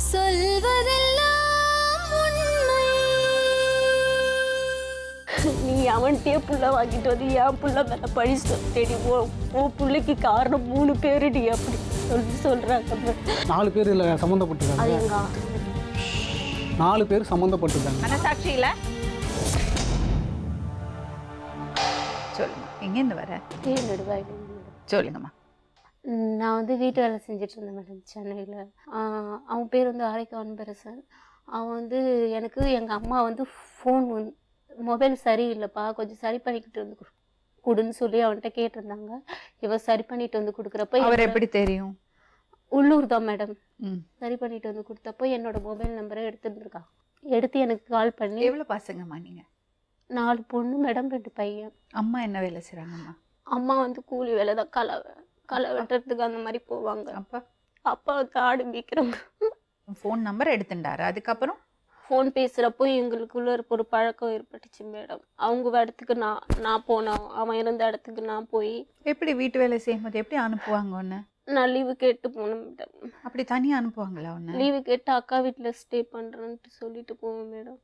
சொல்வதெல்லாம் உண்மை. நீ அவன்கிட்டயே புள்ள வாங்கிட்டு வந்து என் புள்ள மேல பழி தேடி உன் பிள்ளைக்கு காரணம் 3 பேருடி அப்படி சொல்றாங்க. 4 பேர் இதில் அது சம்மந்தப்பட்டிருக்காங்க. எங்க 4 பேர் சம்மந்தப்பட்டிருக்காங்க. மனசாட்சி இல்ல? சொல்லுங்க, எங்கேருந்து வர? நெடுவாயில். சொல்லுங்கம்மா. நான் வந்து வீட்டு வேலை செஞ்சுட்டு இருந்தேன் மேடம் சென்னையில். அவன் பேர் வந்து ஆரைக்கு அன்பரசன். அவன் வந்து எனக்கு எங்கள் அம்மா வந்து ஃபோன் மொபைல் சரியில்லைப்பா, கொஞ்சம் சரி பண்ணிக்கிட்டு வந்து கொடுன்னு சொல்லி அவன்கிட்ட கேட்டிருந்தாங்க. இவன் சரி பண்ணிட்டு வந்து கொடுக்குறப்ப அவர் எப்படி தெரியும்? உள்ளூர் தான் மேடம். சரி பண்ணிட்டு வந்து கொடுத்தப்போ என்னோட மொபைல் நம்பரை எடுத்துருந்துருக்கான். எடுத்து எனக்கு கால் பண்ணி. எவ்வளோ பசங்கம்மா நீங்க? 4 பொண்ணு மேடம், 2 பையன். அம்மா என்ன வேலை செய்கிறாங்கம்மா? அம்மா வந்து கூலி வேலை தான், களை வெட்டுறதுக்கு அந்த மாதிரி போவாங்க. அப்பா வந்து ஆடு விற்கிறாங்க. ஃபோன் நம்பர் எடுத்துட்டாரு. அதுக்கப்புறம் ஃபோன் பேசுகிறப்போ எங்களுக்குள்ள ஒரு பழக்கம் ஏற்பட்டுச்சு மேடம். அவங்க இடத்துக்கு நான் போனேன், அவன் இருந்த இடத்துக்கு நான் போய். எப்படி வீட்டு வேலை செய்யும்போது எப்படி அனுப்புவாங்க ஒன்று? நான் லீவு கேட்டு போனேன் மேடம். அப்படி தனியாக அனுப்புவாங்களா ஒன்று? லீவு கேட்டு அக்கா வீட்டில் ஸ்டே பண்ணுறேன்ட்டு சொல்லிட்டு போவேன் மேடம்.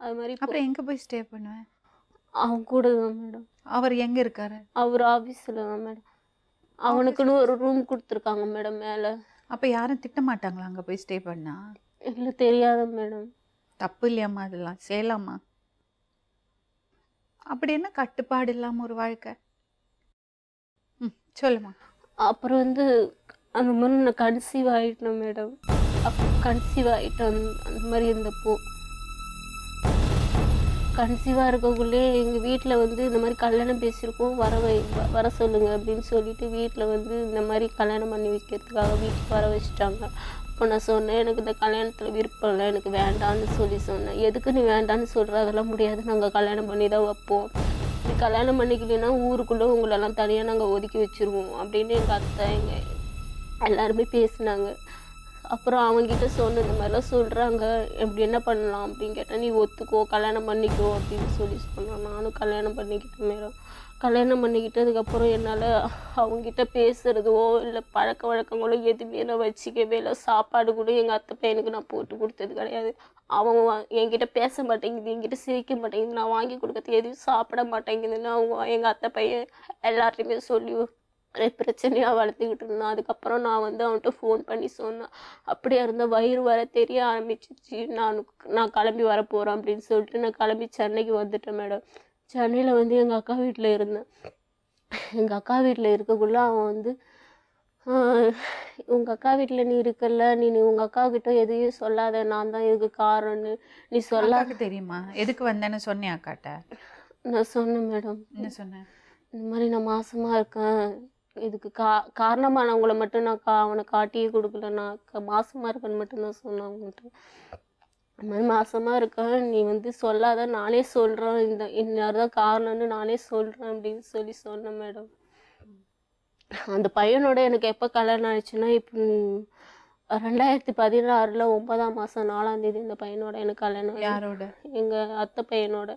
அது மாதிரி. அப்புறம் எங்கே போய் ஸ்டே பண்ணுவேன்? அவன் கூட தான் மேடம். அவர் எங்கே இருக்காரு? அவர் ஆஃபீஸில் தான் மேடம். அவனுக்குன்னு ஒரு ரூம் கொடுத்துருக்காங்க மேடம் மேலே. அப்போ யாரும் திட்ட மாட்டாங்களா அங்கே போய் ஸ்டே பண்ணா? இல்லை, தெரியாத மேடம். தப்பு இல்லையாம்மா, அதெல்லாம் செய்யலாமா? அப்படி என்ன கட்டுப்பாடு இல்லாமல் ஒரு வாழ்க்கை? சொல்லுமா. அப்புறம் வந்து அந்த மாதிரி நான் கன்சீவ் ஆகிட்டேன் மேடம். கன்சீவ் ஆகிட்டேன். அந்த மாதிரி இருந்தப்போ கன்சீவாக இருக்கக்குள்ளே எங்கள் வீட்டில் வந்து இந்த மாதிரி கல்யாணம் பேசியிருக்கோம், வர சொல்லுங்கள் அப்படின்னு சொல்லிட்டு வீட்டில் வந்து இந்த மாதிரி கல்யாணம் பண்ணி வைக்கிறதுக்காக வீட்டுக்கு வர வச்சுட்டாங்க. அப்போ நான் சொன்னேன், எனக்கு இந்த கல்யாணத்தில் விருப்பம் இல்லை, எனக்கு வேண்டான்னு சொன்னேன். எதுக்கு நீ வேண்டான்னு சொல்கிற? அதெல்லாம் முடியாது, நாங்கள் கல்யாணம் பண்ணி தான் வைப்போம். நீ கல்யாணம் பண்ணிக்கலைன்னா ஊருக்குள்ளே உங்களெல்லாம் தனியாக நாங்கள் ஒதுக்கி வச்சுருவோம் அப்படின்னு எங்கள் அத்தை எல்லாருமே பேசினாங்க. அப்புறம் அவங்ககிட்ட சொன்ன இந்த மாதிரிலாம் சொல்கிறாங்க, எப்படி என்ன பண்ணலாம் அப்படின்னு கேட்டேன். நீ ஒத்துக்கோ, கல்யாணம் பண்ணிக்கோ அப்படின்னு சொன்னான். நானும் கல்யாணம் பண்ணிக்கிட்டேன் மேடம். கல்யாணம் பண்ணிக்கிட்டதுக்கப்புறம் என்னால் அவங்ககிட்ட பேசுகிறதோ இல்லை பழக்க வழக்கங்களோ எதுவுமே நான் வச்சுக்கவே இல்லை. சாப்பாடு கூட எங்கள் அத்தை பையனுக்கு நான் போட்டு கொடுத்தது கிடையாது. அவங்க என்கிட்ட பேச மாட்டேங்குது, என்கிட்ட சிரிக்க மாட்டேங்குது, நான் வாங்கி கொடுக்கறது எதுவும் சாப்பிட மாட்டேங்குதுன்னு அவங்க எங்கள் அத்தை பையன் எல்லார்ட்டையுமே சொல்லி பிரச்சனையாக வளர்த்துக்கிட்டு இருந்தான். அதுக்கப்புறம் நான் வந்து அவன்கிட்ட ஃபோன் பண்ணி சொன்னேன். அப்படியே இருந்தால் வயிறு வர தெரிய ஆரம்பிச்சிச்சு. நான் கிளம்பி வர போகிறேன் அப்படின்னு சொல்லிட்டு நான் கிளம்பி சென்னைக்கு வந்துட்டேன் மேடம். சென்னையில் வந்து எங்கள் அக்கா வீட்டில் இருந்தேன். எங்கள் அக்கா வீட்டில் இருக்கக்குள்ள அவன் வந்து, உங்கள் அக்கா வீட்டில் நீ இருக்கல, நீ உங்கள் அக்காக்கிட்ட எதையும் சொல்லாத, நான் தான் இதுக்கு காரணம்னு நீ சொல்லாத. தெரியுமா எதுக்கு வந்தேன்னு சொன்னேன் அக்காட்ட? நான் சொன்னேன் மேடம். என்ன சொன்னேன்? இந்த மாதிரி நான் மாசமாக இருக்கேன், இதுக்கு காரணமானவங்களை மட்டும் நான் அவனை காட்டியே கொடுக்கல, நான் மாசமாக இருக்கேன்னு மட்டும்தான் சொன்னேன் அவங்ககிட்ட. இந்த மாதிரி மாசமாக இருக்கேன், நீ வந்து சொல்லாத, நானே சொல்கிறேன், இன்னார் தான் காரணம்னு நானே சொல்கிறேன் அப்படின்னு சொன்னேன் மேடம். அந்த பையனோட எனக்கு எப்போ கல்யாணம் ஆயிடுச்சுன்னா, இப்போ 2016 9ஆம் மாதம் 4ஆம் தேதி இந்த பையனோட எனக்கு கல்யாணம். யாரோட? எங்கள் அத்தை பையனோட.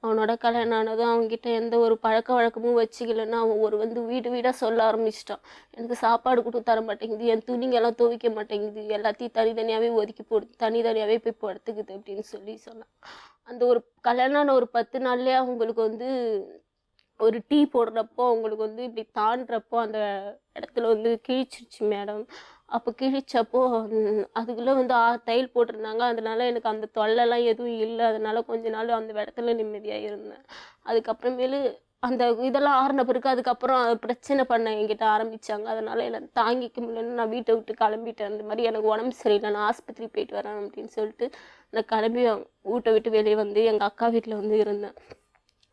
அவனோட கல்யாணம் ஆனதும் அவங்ககிட்ட எந்த ஒரு பழக்க வழக்கமும் வச்சுக்கலன்னா அவன் வந்து வீடாக சொல்ல ஆரம்பிச்சிட்டான். எனக்கு சாப்பாடு கூட தர மாட்டேங்குது, என் துணிங்கெல்லாம் துவைக்க மாட்டேங்குது, எல்லாத்தையும் தனித்தனியாகவே ஒதுக்கி போடு, தனித்தனியாகவே போய் படுத்துக்குது அப்படின்னு சொன்னான். அந்த ஒரு கல்யாணம் ஒரு 10 நாள்லேயே அவங்களுக்கு வந்து ஒரு டீ போடுறப்போ அவங்களுக்கு வந்து இப்படி தாண்டுறப்போ அந்த இடத்துல வந்து கிழிச்சிருச்சு மேடம். அப்போ கிழிச்சப்போ அதுக்குள்ளே வந்து தையல் போட்டிருந்தாங்க. அதனால எனக்கு அந்த தொல்லைலாம் எதுவும் இல்லை. அதனால கொஞ்ச நாள் அந்த இடத்துல நிம்மதியாக இருந்தேன். அதுக்கப்புறமேலு அந்த இதெல்லாம் ஆறின பிறகு அதுக்கப்புறம் பிரச்சனை பண்ண என்கிட்ட ஆரம்பித்தாங்க. அதனால் என்னை தாங்கிக்க முடியலன்னு நான் வீட்டை விட்டு கிளம்பிட்டேன். அந்த மாதிரி எனக்கு உடம்பு சரியில்லை, நான் ஆஸ்பத்திரி போயிட்டு வரேன் அப்படின்னு சொல்லிட்டு நான் கிளம்பி வீட்டை விட்டு வெளியே வந்து எங்கள் அக்கா வீட்டில் வந்து இருந்தேன்.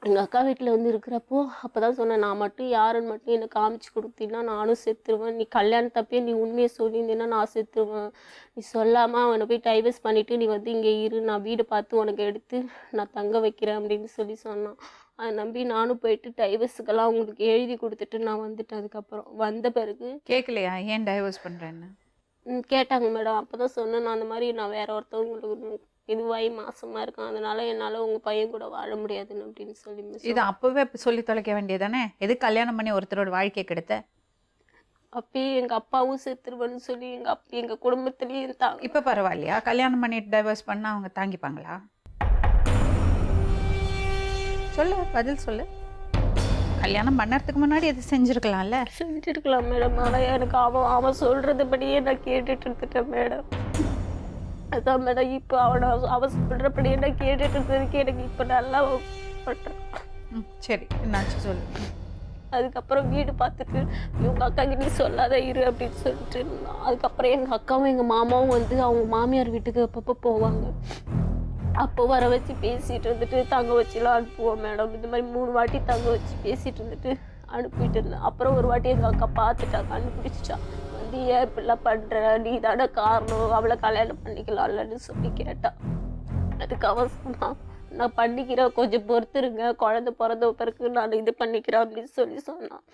எங்கள் அக்கா வீட்டில் வந்து இருக்கிறப்போ அப்போ தான் சொன்னேன், நான் மட்டும் யாருன்னு மட்டும் எனக்கு காமிச்சு கொடுத்தீங்கன்னா நானும் செத்துருவேன். நீ கல்யாணத்தப்பே நீ உண்மையை சொல்லியிருந்தேன்னா நான் செத்துருவேன். நீ சொல்லாமல் அவனை போய் டைவர்ஸ் பண்ணிவிட்டு நீ வந்து இங்கே இரு, நான் வீடு பார்த்து உனக்கு எடுத்து நான் தங்க வைக்கிறேன் அப்படின்னு சொன்னான். அதை நம்பி நானும் போயிட்டு டைவர்ஸுக்கெல்லாம் அவங்களுக்கு எழுதி கொடுத்துட்டு நான் வந்துட்டேன். அதுக்கப்புறம் வந்த பிறகு கேட்கலையா ஏன் டைவர்ஸ் பண்ணுறேன்னு? கேட்டாங்க மேடம். அப்போ தான் சொன்னேன், நான் அந்த மாதிரி நான் வேற ஒருத்தவங்களுக்கு இதுவாகி மாசமாக இருக்கேன், அதனால என்னால் உங்கள் பையன் கூட வாழ முடியாதுன்னு அப்படின்னு சொல்லி. இது அப்போவே சொல்லி தொலைக்க வேண்டியதானே? எது கல்யாணம் பண்ணி ஒருத்தரோட வாழ்க்கையை கெடுத்த? அப்பயே எங்கள் அப்பாவும் செத்துருவேன்னு சொல்லி எங்கள் குடும்பத்துலேயும் தாங்க. இப்போ பரவாயில்லையா? கல்யாணம் பண்ணிட்டு டைவர்ஸ் பண்ணால் அவங்க தாங்கிப்பாங்களா? சொல்லு, பதில் சொல்லு. கல்யாணம் பண்ணறதுக்கு முன்னாடி எது செஞ்சுருக்கலாம்ல? செஞ்சுருக்கலாம் மேடம். ஆனால் எனக்கு அவன் சொல்கிறதுபடியே நான் கேட்டுட்டு இருந்துட்டேன் மேடம். அதான் மேடம் இப்போ அவன் சொல்கிறபடியே நான் கேட்டுட்டு இருந்ததுக்கு எனக்கு இப்போ நல்லா பண்ணுறேன். சரி, என்னாச்சு சொல்லு. அதுக்கப்புறம் வீடு பார்த்துட்டு இவங்க அக்காக்கு நீ சொல்லாத இரு அப்படின்னு சொல்லிட்டு இருந்தான். அதுக்கப்புறம் எங்கள் அக்காவும் எங்கள் மாமாவும் வந்து அவங்க மாமியார் வீட்டுக்கு அப்பப்போ போவாங்க. அப்போ வர வச்சு பேசிகிட்டு இருந்துட்டு தங்க வச்சுலாம் அனுப்புவோம் மேடம். இந்த மாதிரி 3 வாட்டி தங்க வச்சு பேசிகிட்டு இருந்துட்டு அனுப்பிட்டு இருந்தேன். அப்புறம் ஒரு வாட்டி எங்கள் அக்கா பார்த்துட்டா, கண்டுபிடிச்சிட்டா. வந்து ஏன் இப்படிலாம் பண்ணுற, நீ தானே காரணம், அவளை கல்யாணம் பண்ணிக்கலாம்லன்னு சொல்லி கேட்டா. அதுக்கு அவன் சொன்னான், நான் பண்ணிக்கிறேன், கொஞ்சம் பொறுத்துருங்க, குழந்தை பிறந்த பிறகு நான் இது பண்ணிக்கிறேன் அப்படின்னு சொல்லி சொன்னான்.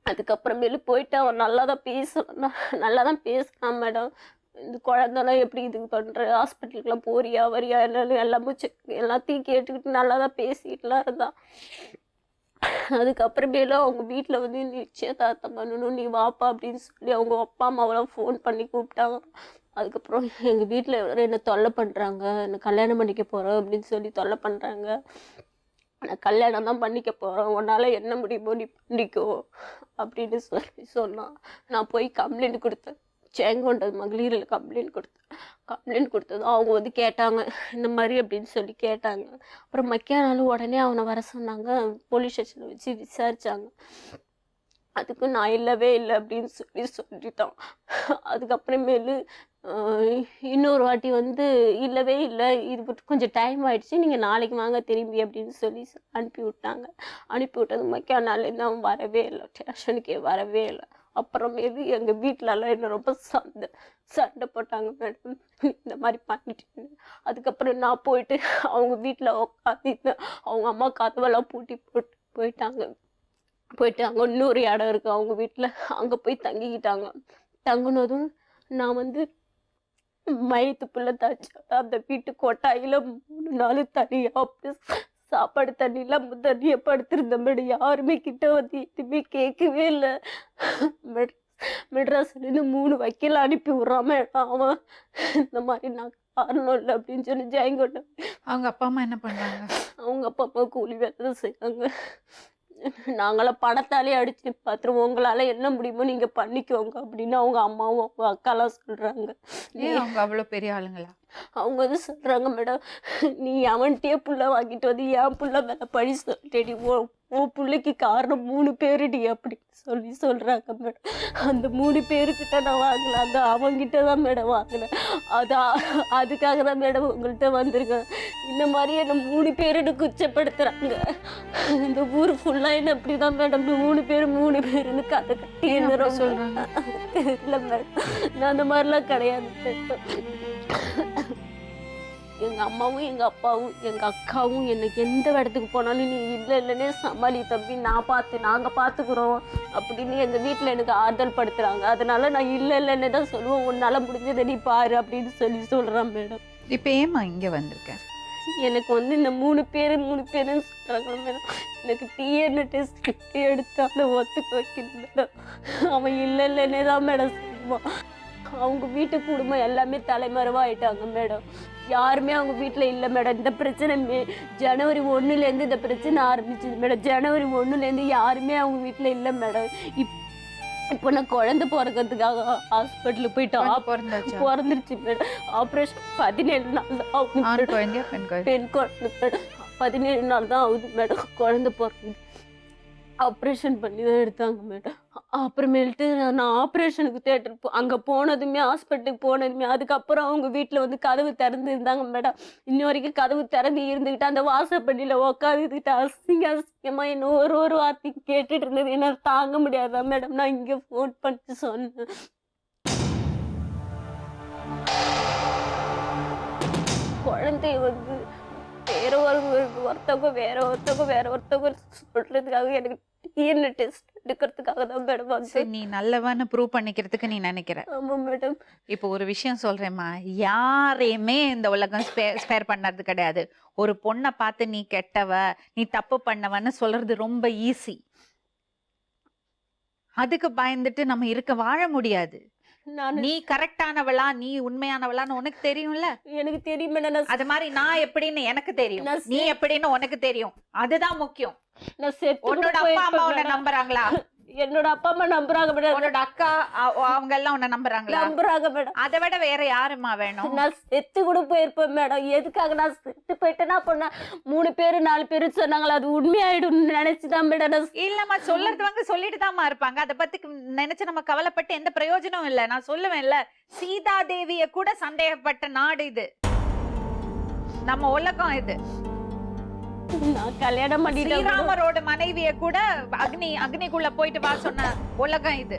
அதுக்கப்புறமேலு போயிட்டு அவன் நல்லா தான் பேசினான் மேடம். இந்த குழந்தெல்லாம் எப்படி இது பண்ணுற, ஹாஸ்பிட்டலுக்குலாம் போறியா வரியா என்னன்னு எல்லாத்தையும் கேட்டுக்கிட்டு நல்லா தான் பேசிக்கிட்டுலாம் இருந்தான். அதுக்கப்புறமேல அவங்க வீட்டில் வந்து நிச்சயதார்த்தம் பண்ணணும், நீ வாப்பா அப்படின்னு சொல்லி அவங்க அப்பா அம்மாவெல்லாம் ஃபோன் பண்ணி கூப்பிட்டாங்க. அதுக்கப்புறம் எங்கள் வீட்டில் என்னை தொல்லை பண்ணுறாங்க, என்னை கல்யாணம் பண்ணிக்க போகிறேன் அப்படின்னு சொல்லி தொல்லை பண்ணுறாங்க. நான் கல்யாணம் தான் பண்ணிக்க போகிறேன், உன்னால் என்ன முடியுமோ நீ பண்ணிக்கோ அப்படின்னு சொல்லி சொன்னான். நான் போய் கம்ப்ளைண்ட் கொடுத்தேன், சேங்கோண்டது மகளிரில் கம்ப்ளைண்ட் கொடுத்ததும் அவங்க வந்து கேட்டாங்க இந்த மாதிரி அப்படின்னு சொல்லி கேட்டாங்க. அப்புறம் மக்கியானாலும் உடனே அவனை வர சொன்னாங்க, போலீஸ் ஸ்டேஷனில் வச்சு விசாரித்தாங்க. அதுக்கு நான் இல்லவே இல்லை அப்படின்னு சொல்லிட்டான். அதுக்கப்புறமேலு இன்னொரு வாட்டி வந்து இல்லவே இல்லை, இது கொஞ்சம் டைம் ஆகிடுச்சு, நீங்கள் நாளைக்கு வாங்க திரும்பி அப்படின்னு சொல்லி அனுப்பி விட்டது மக்கியானாலேருந்து அவன் வரவே இல்லை, ஸ்டேஷனுக்கே வரவே இல்லை. அப்புறமேலு எங்கள் வீட்டிலலாம் என்ன ரொம்ப சண்டை போட்டாங்க மேடம், இந்த மாதிரி பண்ணிட்டு. அதுக்கப்புறம் நான் போயிட்டு அவங்க வீட்டில் உட்காந்து அவங்க அம்மா கதவெல்லாம் பூட்டி போட்டு போயிட்டு அங்கே இன்னொரு இடம் இருக்குது அவங்க வீட்டில், அங்கே போய் தங்கிக்கிட்டாங்க. தங்கினதும் நான் வந்து மயத்து புள்ள தாச்சு அந்த வீட்டு கொட்டாயில் 3 நாள் தனியாக அப்படி சாப்பாடு தண்ணிலாம் தண்ணியை படுத்திருந்தேன் மேடம். யாருமே கிட்ட வந்து எதுவுமே கேட்கவே இல்லை. மெட்ராஸ்லேருந்து 3 வக்கீல் அனுப்பி விட்றான் மேடம். அவன் இந்த மாதிரி நான் காரணம் இல்லை அப்படின்னு சொல்லி ஜெயங்கொண்ட. அவங்க அப்பா அம்மா என்ன பண்ணுறாங்க? அவங்க அப்பா அம்மா கூலி வேலை தான் செய்வாங்க. நாங்களாம் பணத்தாலே அடிச்சு பார்த்துருவோம், உங்களால் என்ன முடியுமோ நீங்கள் பண்ணிக்கோங்க அப்படின்னு அவங்க அம்மாவும் அவங்க அக்காலாம் சொல்கிறாங்க. அவங்க அவ்வளோ பெரிய ஆளுங்களா? அவங்க வந்து சொல்கிறாங்க மேடம், நீ அவன்கிட்டயே புள்ள வாங்கிட்டு வந்து என் புள்ள மேலே பழி சொல்லிட்டேடி, உன் பிள்ளைக்கு காரணம் 3 பேருடி அப்படின்னு சொல்கிறாங்க மேடம். அந்த 3 பேருக்கிட்ட நான் வாங்கலை, அந்த அவங்ககிட்ட தான் மேடம் வாங்கினேன். அதுக்காக தான் மேடம் உங்கள்கிட்ட வந்திருக்கேன். இந்த மாதிரி என்னை 3 பேருன்னு குச்சப்படுத்துகிறாங்க. இந்த ஊர் ஃபுல்லாக என்ன அப்படி தான் மேடம் 3 பேருன்னு கதை கட்டி என்ன சொல்கிறாங்க தெரியல மேடம். நான் அந்த மாதிரிலாம் கிடையாது மேடம். எங்கள் அம்மாவும் எங்கள் அப்பாவும் எங்கள் அக்காவும் எனக்கு எந்த இடத்துக்கு போனாலும் நீ இல்லைன்னே சமாளி தம்பி, நாங்கள் பார்த்துக்குறோம் அப்படின்னு எங்கள் வீட்டில் எனக்கு ஆறுதல் படுத்துகிறாங்க. அதனால நான் இல்லைன்னே தான் சொல்லுவோம், உன்னால் முடிஞ்சதை நீ பாரு அப்படின்னு சொல்கிறான் மேடம். இப்போ ஏமா இங்கே வந்திருக்கேன்? எனக்கு வந்து இந்த 3 பேருன்னு சொல்கிறாங்க மேடம். எனக்கு டிஎன்ஏ டெஸ்ட் எடுத்து அதை ஒத்துக்க வைக்கல. அவன் இல்லைன்னே தான் மேடம் சொல்லுவான். அவங்க வீட்டு குடும்பம் எல்லாமே தலைமறைவாக ஆயிட்டாங்க மேடம். யாருமே அவங்க வீட்டில் இல்லை மேடம். இந்த பிரச்சனை ஜனவரி 1லேருந்து இந்த பிரச்சனை ஆரம்பிச்சிது மேடம். ஜனவரி 1லேருந்து யாருமே அவங்க வீட்டில் இல்லை மேடம். இப்போ நான் குழந்தை பிறக்கிறதுக்காக ஹாஸ்பிட்டலுக்கு போயிட்டு பிறந்துருச்சு மேடம். ஆப்ரேஷன் 17 நாள் தான் ஆகுது. பெண் குழந்தை மேடம். 17 நாள் தான் ஆகுது மேடம் குழந்தை பிறகுது. ஆப்ரேஷன் பண்ணி தான் எடுத்தாங்க மேடம். அப்புறமேல்ட்டு நான் ஆப்ரேஷனுக்கு தேட்டர் அங்கே போனதுமே ஹாஸ்பிட்டலுக்கு போனதுமே அதுக்கப்புறம் அவங்க வீட்டில் வந்து கதவு திறந்து இருந்தாங்க மேடம். இன்ன வரைக்கும் கதவு திறந்து இருந்துக்கிட்டு அந்த வாசப்படியில் உட்காந்துக்கிட்டு அசிங்கமாக என்ன ஒரு வார்த்தைக்கு கேட்டுட்டு இருந்தது என்னால் தாங்க முடியாதா மேடம். நான் இங்கே ஃபோன் பண்ணி சொன்னேன். குழந்தைய வந்து வேற ஒருத்தவங்க சொல்றதுக்காக எனக்கு டிஎன்ஏ டெஸ்ட் எடுக்கிறதுக்காக தான் மேடம். நீ நல்லவன்னு ப்ரூவ் பண்ணிக்கிறதுக்கு நீ நினைக்கிற? ஆமா மேடம். இப்போ ஒரு விஷயம் சொல்றேம்மா, யாரையுமே இந்த உலகம் ஸ்பேர் பண்ணது கிடையாது. ஒரு பொண்ணை பார்த்து நீ கெட்டவ, நீ தப்பு பண்ணவன்னு சொல்றது ரொம்ப ஈஸி. அதுக்கு பயந்துட்டு நம்ம வாழ முடியாது. நான் நீ கரெக்டானவளா, நீ உண்மையானவளான்னு உனக்கு தெரியும்ல. எனக்கு தெரியும் மேடம். அது மாதிரி நான் எப்படின்னு எனக்கு தெரியும், நீ எப்படின்னு உனக்கு தெரியும். அதுதான் முக்கியம். நான் செத்து உன்னோட அப்பா அம்மா உன்னை நம்புறாங்களா? என்னோட அப்பா அம்மா நம்புறாங்க மேடம். உன்னோட அக்கா அவங்க எல்லாம் உன்னை நம்புறாங்களா? நம்புறாங்க மேடம். அதை விட வேற யாருமா வேணும்? நான் செத்து கூட போயிருப்பேன் மேடம். எதுக்காக நான் செத்து போயிட்டேன்னா பண்ண 3 பேரு 4 பேரு சொன்னாங்களா அது உண்மையாயிடும் நினைச்சுதான் மேடம். இல்லம்மா, சொல்றதுவங்க சொல்லிட்டு தான்மா இருப்பாங்க. அதை பத்தி நினைச்சு நம்ம கவலைப்பட்டு எந்த பிரயோஜனம் இல்ல. நான் சொல்லுவேன்ல, சீதா தேவிய கூட சந்தேகப்பட்ட நாடு இது, நம்ம உலகம் இது. நான் கல்யாணம் பண்ணிட்டேன். ஸ்ரீராமரோட மனைவிய கூட அக்னிக்குள்ள போயிட்டு வா சொன்ன உலகம் இது.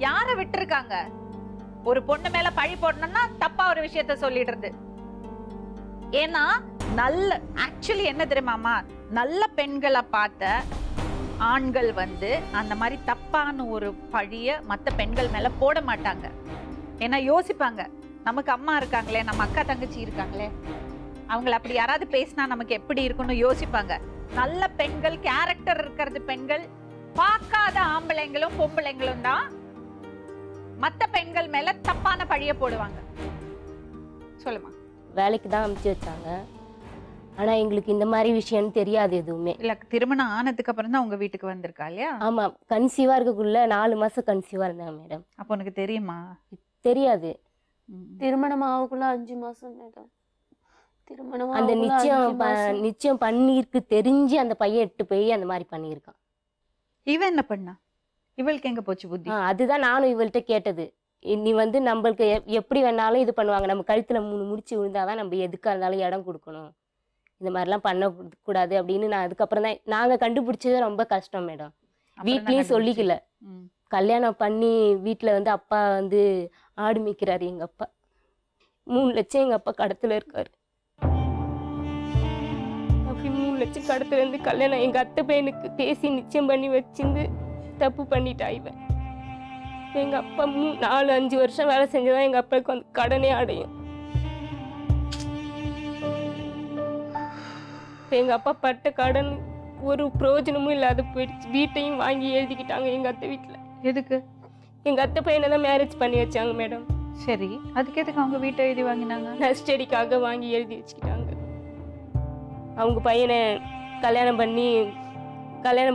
யார விட்டுருக்காங்க? ஒரு பொண்ணு மேல பழி போடணும்னா தப்பா ஒரு விஷயத்த சொல்லிடுறது. ஏன்னா ஆக்சுவலி என்ன தெரியுமாமா, நல்ல பெண்களை பார்த்த ஆண்கள் அந்த மாதிரி தப்பான ஒரு பழிய மத்த பெண்கள் மேல போட மாட்டாங்க. ஏன்னா யோசிப்பாங்க, நமக்கு அம்மா இருக்காங்களே, நம்ம அக்கா தங்கச்சி இருக்காங்களே, அவங்கள அப்படி யாராவது பேசினா நமக்கு எப்படி இருக்கும்னு யோசிப்பாங்க. நல்ல பெண்கள், கேரக்டர் இருக்கிறது பெண்கள், பார்க்காத ஆம்பளைங்களும் பொம்பளைங்களும் தான் மத்த பெண்கள் மேல தப்பான பழிய போடுவாங்க. சொல்லுமா. வேலைக்கு தான் அனுப்பிச்சு வச்சாங்க. ஆனா எங்களுக்கு இந்த மாதிரி விஷயம் தெரியாது எதுவுமே. இல்ல, திருமணம் ஆனதுக்கு அப்புறம் தான் உங்க வீட்டுக்கு வந்திருக்கா இல்லையா? ஆமா, கன்சீவா இருக்கக்குள்ள 4 மாசம் கன்சீவா இருந்தாங்க மேடம். அப்போ உனக்கு தெரியுமா? தெரியாது. திருமணம் ஆகக்குள்ள 5 மாசம் மேடம். திருமணம் அந்த நிச்சயம் பண்ணிருக்கு தெரிஞ்சு அந்த பையன் எட்டு போய் அந்த மாதிரி பண்ணியிருக்கான். இவன் என்ன பண்ணா? இவளுக்கு எங்க போச்சு புத்தி? அதுதான் நானும் இவள்கிட்ட கேட்டது. நீ நம்மளுக்கு எப்படி வேணாலும் இது பண்ணுவாங்க, நம்ம கழுத்துல 3 முடிச்சு விழுந்தாதான் நம்ம எதுக்கா இருந்தாலும் இடம் கொடுக்கணும், இந்த மாதிரிலாம் பண்ணக்கூடாது அப்படின்னு நான் அதுக்கப்புறம் தான் நாங்க கண்டுபிடிச்சது. ரொம்ப கஷ்டம் மேடம். வீட்லயும் சொல்லிக்கல. கல்யாணம் பண்ணி வீட்டுல அப்பா ஆடு மேய்க்கிறாரு. எங்க அப்பா 3 லட்சம் எங்க அப்பா கடத்துல இருக்காரு. அப்படி 3 லட்சம் கடத்துல இருந்து கல்யாணம் எங்க அத்தை பையனுக்கு பேசி நிச்சயம் பண்ணி வச்சிருந்து தப்பு பண்ணிட்டா இவன். எங்க அப்பா 4-5 வருஷம் வேலை செஞ்சதான் எங்க அப்பாவுக்கு கடனே அடையும். எங்க அப்பா பட்ட கடன் ஒரு பிரயோஜனமும் இல்லாத போயிடுச்சு. வீட்டையும் வாங்கி எழுதிக்கிட்டாங்க எங்க அத்தை வீட்டுல. எதுக்கு? எங்க அத்தை பையனை தான் மேரேஜ் பண்ணி வச்சாங்க மேடம். சரி, அதுக்கு எதுக்கு அவங்க வீட்டை எழுதி வாங்கினாங்க? நர்ஸ்டடிக்காக வாங்கி எழுதி வச்சுக்கிட்டாங்க. அவங்க பையனை கல்யாணம்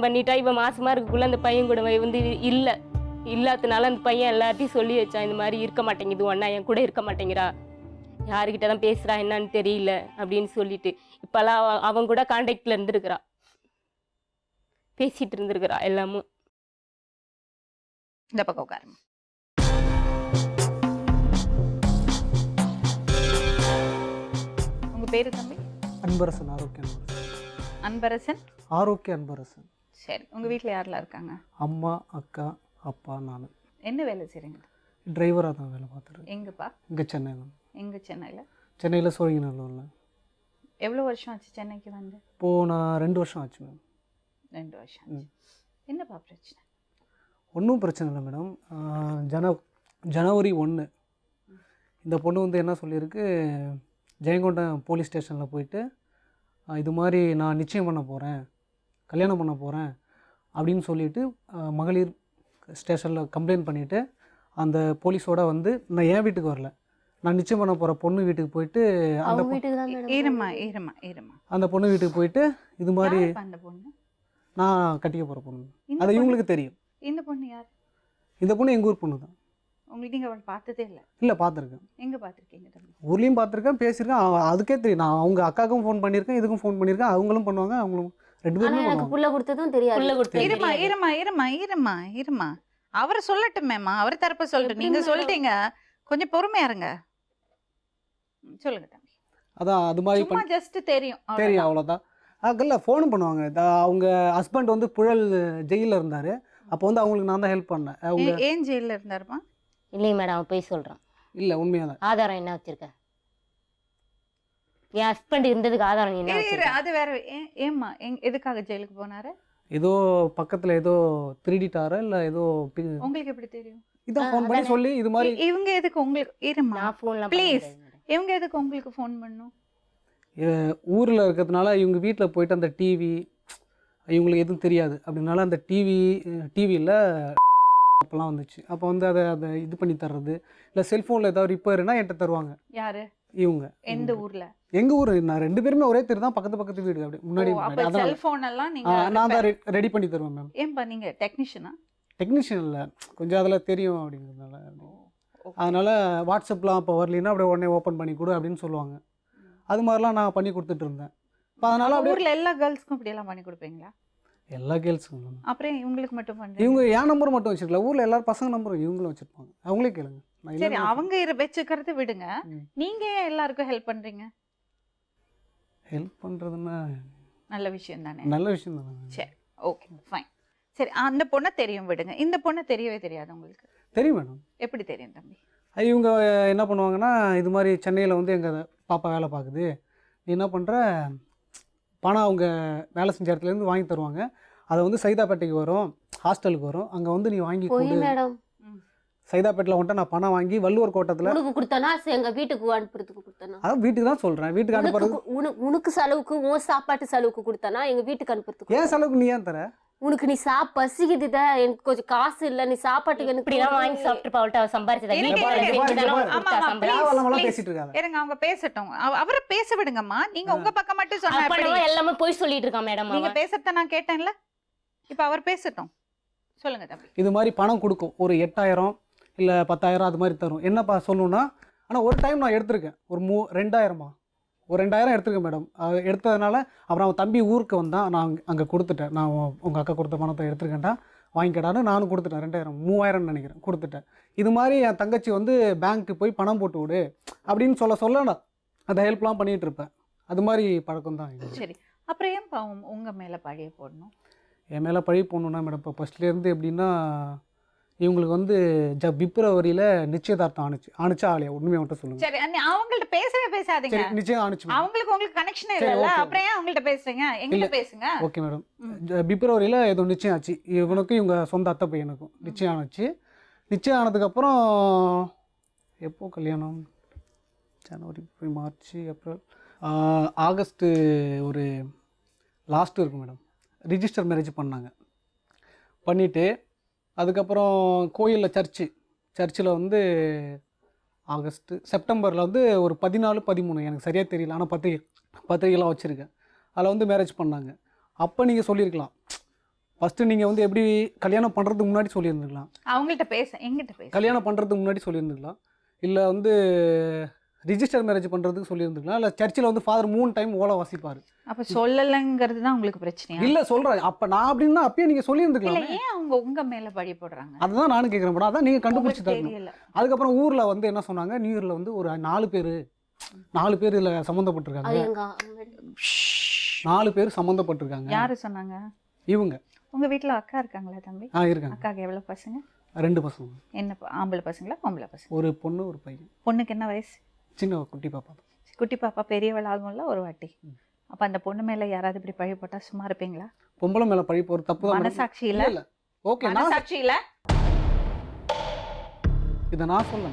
பண்ணிட்டா இவன் மாசமா இருக்கக்குள்ள அந்த பையன் கூட இல்லாதனால அந்த பையன் எல்லார்ட்டையும் சொல்லி வச்சான், இந்த மாதிரி இருக்க மாட்டேங்குது, ஒன்னா என் கூட இருக்க மாட்டேங்கிறா, யாருக்கிட்ட தான் பேசுறா என்னன்னு தெரியல அப்படின்னு சொல்லிட்டு இப்பெல்லாம் அவன் கூட கான்டாக்ட்ல இருந்திருக்கிறா, பேசிட்டு இருந்திருக்கிறா எல்லாமும். இந்த பக்கம் உட்காருங்க. உங்க பேரு தம்பி? அன்பரசன். ஆரோக்கிய அன்பரசன். ஆரோக்கிய அன்பரசன். சரி, உங்க வீட்டுல யாரெல்லாம் இருக்காங்க? அம்மா, அக்கா, அப்பா, நான். என்ன வேலை செய்றீங்க? டிரைவராக தான் வேலை பார்த்துருக்கேன். எங்கப்பா? இங்கே சென்னை தான். எங்க சென்னையில? சென்னையில் சோழிங்கநல்லூரில். எவ்வளோ வருஷம் ஆச்சு சென்னைக்கு வந்து? இப்போது நான் 2 வருஷம் ஆச்சு மேம். 2 வருஷம் ஆச்சு. என்னப்பா பிரச்சனை? ஒன்றும் பிரச்சனை இல்லை மேடம். ஜனவரி 1 இந்த பொண்ணு என்ன சொல்லியிருக்கு, ஜெயங்கொண்டம் போலீஸ் ஸ்டேஷனில் போயிட்டு இது மாதிரி நான் நிச்சயம் பண்ண போகிறேன், கல்யாணம் பண்ண போகிறேன் அப்படின்னு சொல்லிட்டு மகளிர் ஸ்டேஷனில் கம்ப்ளைண்ட் பண்ணிவிட்டு அந்த போலீஸோட நான் என் வீட்டுக்கு வரல, நான் நிச்சயம் பண்ண போகிற பொண்ணு வீட்டுக்கு போயிட்டு அந்த அந்த பொண்ணு வீட்டுக்கு போயிட்டு இது மாதிரி அந்த பொண்ணு நான் கட்டிக்க போகிற பொண்ணு, அது இவங்களுக்கு தெரியும். இந்த பொண்ணு யார்? இந்த பொண்ணு எங்கள் ஊர் பொண்ணு தான். உங்களுக்கு நீங்கள் அவள் பார்த்ததே இல்லை? இல்லை, பார்த்துருக்கேன். எங்கே பார்த்துருக்கீங்க தம்பி? ஊர்லேயும் பார்த்துருக்கேன், பேசியிருக்கேன், அதுக்கே தெரியும். நான் அவங்க அக்காவுக்கும் ஃபோன் பண்ணியிருக்கேன், இதுக்கும் ஃபோன் பண்ணியிருக்கேன், அவங்களும் பண்ணுவாங்க, அவங்களும் 2 பேருமே எனக்கு புள்ள கொடுத்ததும் தெரியாது. இருமா அவர் சொல்லட்டுமேம்மா, அவர் தரப்ப சொல்லட்டும். நீங்க சொல்லிட்டீங்க, கொஞ்சம் பொறுமையா இருங்க. சொல்லுங்க தம்பி. அதான் அது மாதிரி சும்மா ஜஸ்ட் தெரியும் அவ்வளோதான். இல்லை, ஃபோனும் பண்ணுவாங்க. அவங்க ஹஸ்பண்ட் புழல் ஜெயிலில் இருந்தார், அப்போ அவங்களுக்கு நான் தான் ஹெல்ப் பண்ணேன். அவங்க ஏன் ஜெயிலில் இருந்தாருமா? இல்லைங்க மேடம், அவன் போய் சொல்கிறான். இல்லை, உண்மையாக தான். ஆதாரம் என்ன வச்சிருக்க? என் ஹஸ்பண்ட் இருந்ததுக்கு ஆதாரம் என்ன வச்சிருக்க? அது வேற. ஏம்மா எதுக்காக ஜெயிலுக்கு போனாரு? ஏதோ பக்கத்தில் ஏதோ திருடிட்டாரா இல்லை ஏதோ. உங்களுக்கு எப்படி தெரியும்? இதான் ஃபோன் பண்ணி சொல்லி இது மாதிரி. இவங்க எதுக்கு உங்களுக்கு? இருமா நான் ஃபோன்லாம் ப்ளீஸ். இவங்க எதுக்கு உங்களுக்கு ஃபோன் பண்ணும்? ஊரில் இருக்கிறதுனால இவங்க வீட்டில் போயிட்டு அந்த டிவி இவங்களுக்கு எதுவும் தெரியாது அப்படின்னால அந்த டிவியில் அப்போலாம் வந்துச்சு. அப்போ வந்து அதை இது பண்ணி தர்றது, இல்லை செல்ஃபோனில் ஏதாவது ரிப்பேர்னா என்கிட்ட தருவாங்க யாரு? இவங்க. எந்த ஊர்ல? எங்கள் ஊர். நான் 2 பேருமே ஒரே தெரு தான், பக்கத்து பக்கத்து வீடு. அப்படி முன்னாடி அப்ப அதான் செல்போன் எல்லாம் நீங்க நான் தான் ரெடி பண்ணி தருவேன் மேம். ஏன்பா நீங்க டெக்னீஷியனா? டெக்னீஷியன் இல்லை, கொஞ்சம் அதில் தெரியும் அப்படிங்கிறதுனால. அதனால் வாட்ஸ்அப்லாம் அப்போ வரலின்னா அப்படியே உடனே ஓப்பன் பண்ணி கொடு அப்படின்னு சொல்லுவாங்க. அது மாதிரிலாம் நான் பண்ணி கொடுத்துட்டு இருந்தேன். இப்போ அதனால் அப்படியே ஊர்ல எல்லா கேர்ள்ஸ்க்கும் இப்படி எல்லாம் பண்ணி கொடுப்பீங்களா? எல்லா கேர்ள்ஸுங்க. அப்புறம் இவங்களுக்கு மட்டும் பண்றீங்க? இவங்க என் நம்பர் மட்டும் வச்சிருக்கல, ஊரில் எல்லாரும் பசங்க நம்பரும் இவங்களும் வச்சுருப்பாங்க. அவங்களே கேளுங்க. நான் சரி, இல்லைன்னு அவங்க வச்சுக்கிறது விடுங்க. ம். நீங்க ஏன் எல்லாருக்கும் ஹெல்ப் பண்றீங்க? ஹெல்ப் பண்ணுறதுன்னா நல்ல விஷயம் தானே. நல்ல விஷயம் தானே. சரி, ஓகே, ஃபைன். சரி, அந்த பொண்ணை தெரியும் விடுங்க. இந்த பொண்ணை தெரியவே தெரியாது உங்களுக்கு? தெரியும் மேடம். எப்படி தெரியும் தம்பி? இவங்க என்ன பண்ணுவாங்கன்னா, இது மாதிரி சென்னையில் வந்து எங்கள் பாப்பா வேலை பார்க்குது, நீ என்ன பண்ணுற, பணம் அவங்க வேலை செஞ்ச இடத்துலேருந்து வாங்கி தருவாங்க. அதை வந்து சைதாப்பேட்டைக்கு வரும், ஹாஸ்டலுக்கு வரும், அங்கே வந்து நீ வாங்கி போய் கொடு. மேடம் சைதாப்பேட்டில் வந்துட்டு நான் பணம் வாங்கி வள்ளுவர் கோட்டத்தில், உனக்கு கொடுத்தானா எங்க வீட்டுக்கு அனுப்புறதுக்கு கொடுத்தானா? அதான் வீட்டுக்கு தான் சொல்கிறேன், வீட்டுக்கு அனுப்புறது. உனக்கு செலவுக்கு உன் சாப்பாட்டு செலவுக்கு கொடுத்தானா எங்க வீட்டுக்கு அனுப்புறதுக்கு? ஏன் செலவுக்கு நீ ஏன் தர? உனக்கு நீ பசிக்குதுதா, எனக்கு கொஞ்சம் காசு இல்ல, நீ சாப்பாட்டுக்கு எனக்கு இப்படிலாம் வாங்கி சாப்பிட்டு அவள்கிட்ட சம்பாரிச்சதா இருங்க, வீட்டுக்கு இருங்க, வந்து இருங்க. கொடுத்தா ஆமா, ஆமா, சம்பாரிச்சு. please, தேவையில்லாமலாம் please. பேசிட்டு இருக்காங்க. இருங்க, அவங்க பேசட்டும். அவரை பேச விடுங்கம்மா. நீங்க உங்க பக்கம் மட்டும் சொன்னா எப்படி? அப்ப எல்லாமே போய் சொல்லிட்டு இருக்கான் மேடம். நீங்க பேசறத நான் கேட்டேன்ல, இப்ப அவர் பேசட்டும். சொல்லுங்க தம்பி. இது மாதிரி பணம் கொடுக்கும், ஒரு 8000 இல்லை 10,000 அது மாதிரி தரும். என்னப்பா சொல்லணும்னா, ஆனால் ஒரு டைம் நான் எடுத்திருக்கேன், ஒரு 2000 ஒரு 2000 எடுத்துருக்கேன் மேடம். அது எடுத்ததுனால அப்புறம் அவன் தம்பி ஊருக்கு வந்தான், நான் அங்கே கொடுத்துட்டேன். நான் உங்கள் அக்கா கொடுத்த பணத்தை எடுத்துருக்கேன்டா, வாங்கிக்கடான்னு நானும் கொடுத்துட்டேன். 3000 நினைக்கிறேன், கொடுத்துட்டேன். இது மாதிரி என் தங்கச்சி வந்து பேங்க்கு போய் பணம் போட்டு விடு அப்படின்னு சொல்ல நான் அதை ஹெல்ப்லாம் பண்ணிகிட்டு இருப்பேன். அது மாதிரி பழக்கம் தான் இது. சரி, அப்புறம் ஏன் உங்க மேல பழிய போடணும்? என் மேலே பழி போடணுன்னா மேடம், இப்போ ஃபஸ்ட்லேருந்து எப்படின்னா, இவங்களுக்கு வந்து பிப்ரவரியில் நிச்சயதார்த்தம் ஆணுச்சா ஆலையா உண்மையை மட்டும் சொல்லுங்கள். சரி, அவங்கள்ட்ட பேசவே பேசாதீங்க. சரி, நிச்சயம் ஆணுச்சு. அவங்களுக்கு உங்களுக்கு கனெக்ஷனே சரி, இல்லைல்ல, okay. அப்புறம் ஏன் அவங்கள்ட்ட பேசுறீங்க? எங்கிட்ட பேசுங்க. Okay madam. பிப்ரவரியில் ஏதோ நிச்சயம் ஆச்சு, இவனுக்கும் இவங்க சொந்த அத்தை பையனுக்கும் நிச்சயம் ஆச்சு. நிச்சயம் ஆனதுக்கப்புறம் எப்போ கல்யாணம்? ஜனவரி, பிப்ரவரி, மார்ச், ஏப்ரல், ஆகஸ்ட்டு ஒரு லாஸ்ட்டு இருக்கும் மேடம். ரிஜிஸ்டர் மேரேஜ் பண்ணாங்க. பண்ணிவிட்டு அதுக்கப்புறம் கோயிலில் சர்ச்சில் வந்து செப்டம்பரில் வந்து ஒரு 14, 13 எனக்கு சரியாக தெரியல, ஆனால் பத்திரிகைலாம் வச்சுருக்கேன். அதில் வந்து மேரேஜ் பண்ணாங்க. அப்போ நீங்கள் சொல்லியிருக்கலாம், ஃபஸ்ட்டு நீங்கள் வந்து எப்படி கல்யாணம் பண்ணுறதுக்கு முன்னாடி சொல்லியிருந்துக்கலாம். அவங்கள்ட்ட எங்கிட்ட பேச கல்யாணம் பண்ணுறதுக்கு முன்னாடி சொல்லியிருந்துக்கலாம், இல்லை வந்து ரிஜிஸ்டர் மேரேஜ் பண்ணுறதுக்கு சொல்லியிருந்துக்கலாம், இல்லை சர்ச்சில் வந்து ஃபாதர் 3 டைம் ஓலை வாசிப்பார். அப்ப சொல்லலைங்கிறது தான் உங்களுக்கு பிரச்சனையா? இல்லை சொல்கிறேன், அப்போ நான் அப்படின்னா அப்பயே நீங்கள் சொல்லியிருந்துக்கலாம். இல்ல, ஏன் அவங்க உங்க மேல பழி போடுறாங்க? அதுதான் நானும் கேட்குறேன் மேடம், அதான் நீங்கள் கண்டுபிடிச்சி தரணும். தெரியல. அதுக்கப்புறம் ஊரில் வந்து என்ன சொன்னாங்க, நியூ இயரில் வந்து ஒரு 4 பேர் இதில் சம்மந்தப்பட்டிருக்காங்க. அது எங்க 4 பேர் சம்மந்தப்பட்டிருக்காங்க. யாரு சொன்னாங்க? இவங்க. உங்க வீட்டுல அக்கா இருக்காங்களா தம்பி? இருக்காங்க. அக்காக்கு எவ்வளவு பசங்க? 2 பசங்க. என்ன ஆம்பளை பசங்களா பொம்பளை பசங்க? ஒரு பொண்ணு ஒரு பையன். பொண்ணுக்கு என்ன வயசு? சின்ன குட்டி பாப்பா. குட்டி பாப்பா பெரியவள் ஆகும்ல ஒரு வாட்டி. அப்ப அந்த பொண்ணு மேல யாராவது இப்படி பழி போட்டா சும்மா இருப்பீங்களா? பொம்பளை மேல பழி போற தப்பு தான். மனசாட்சி இல்ல? இல்ல. ஓகே, மனசாட்சி இல்ல? இத நான் சொல்லல.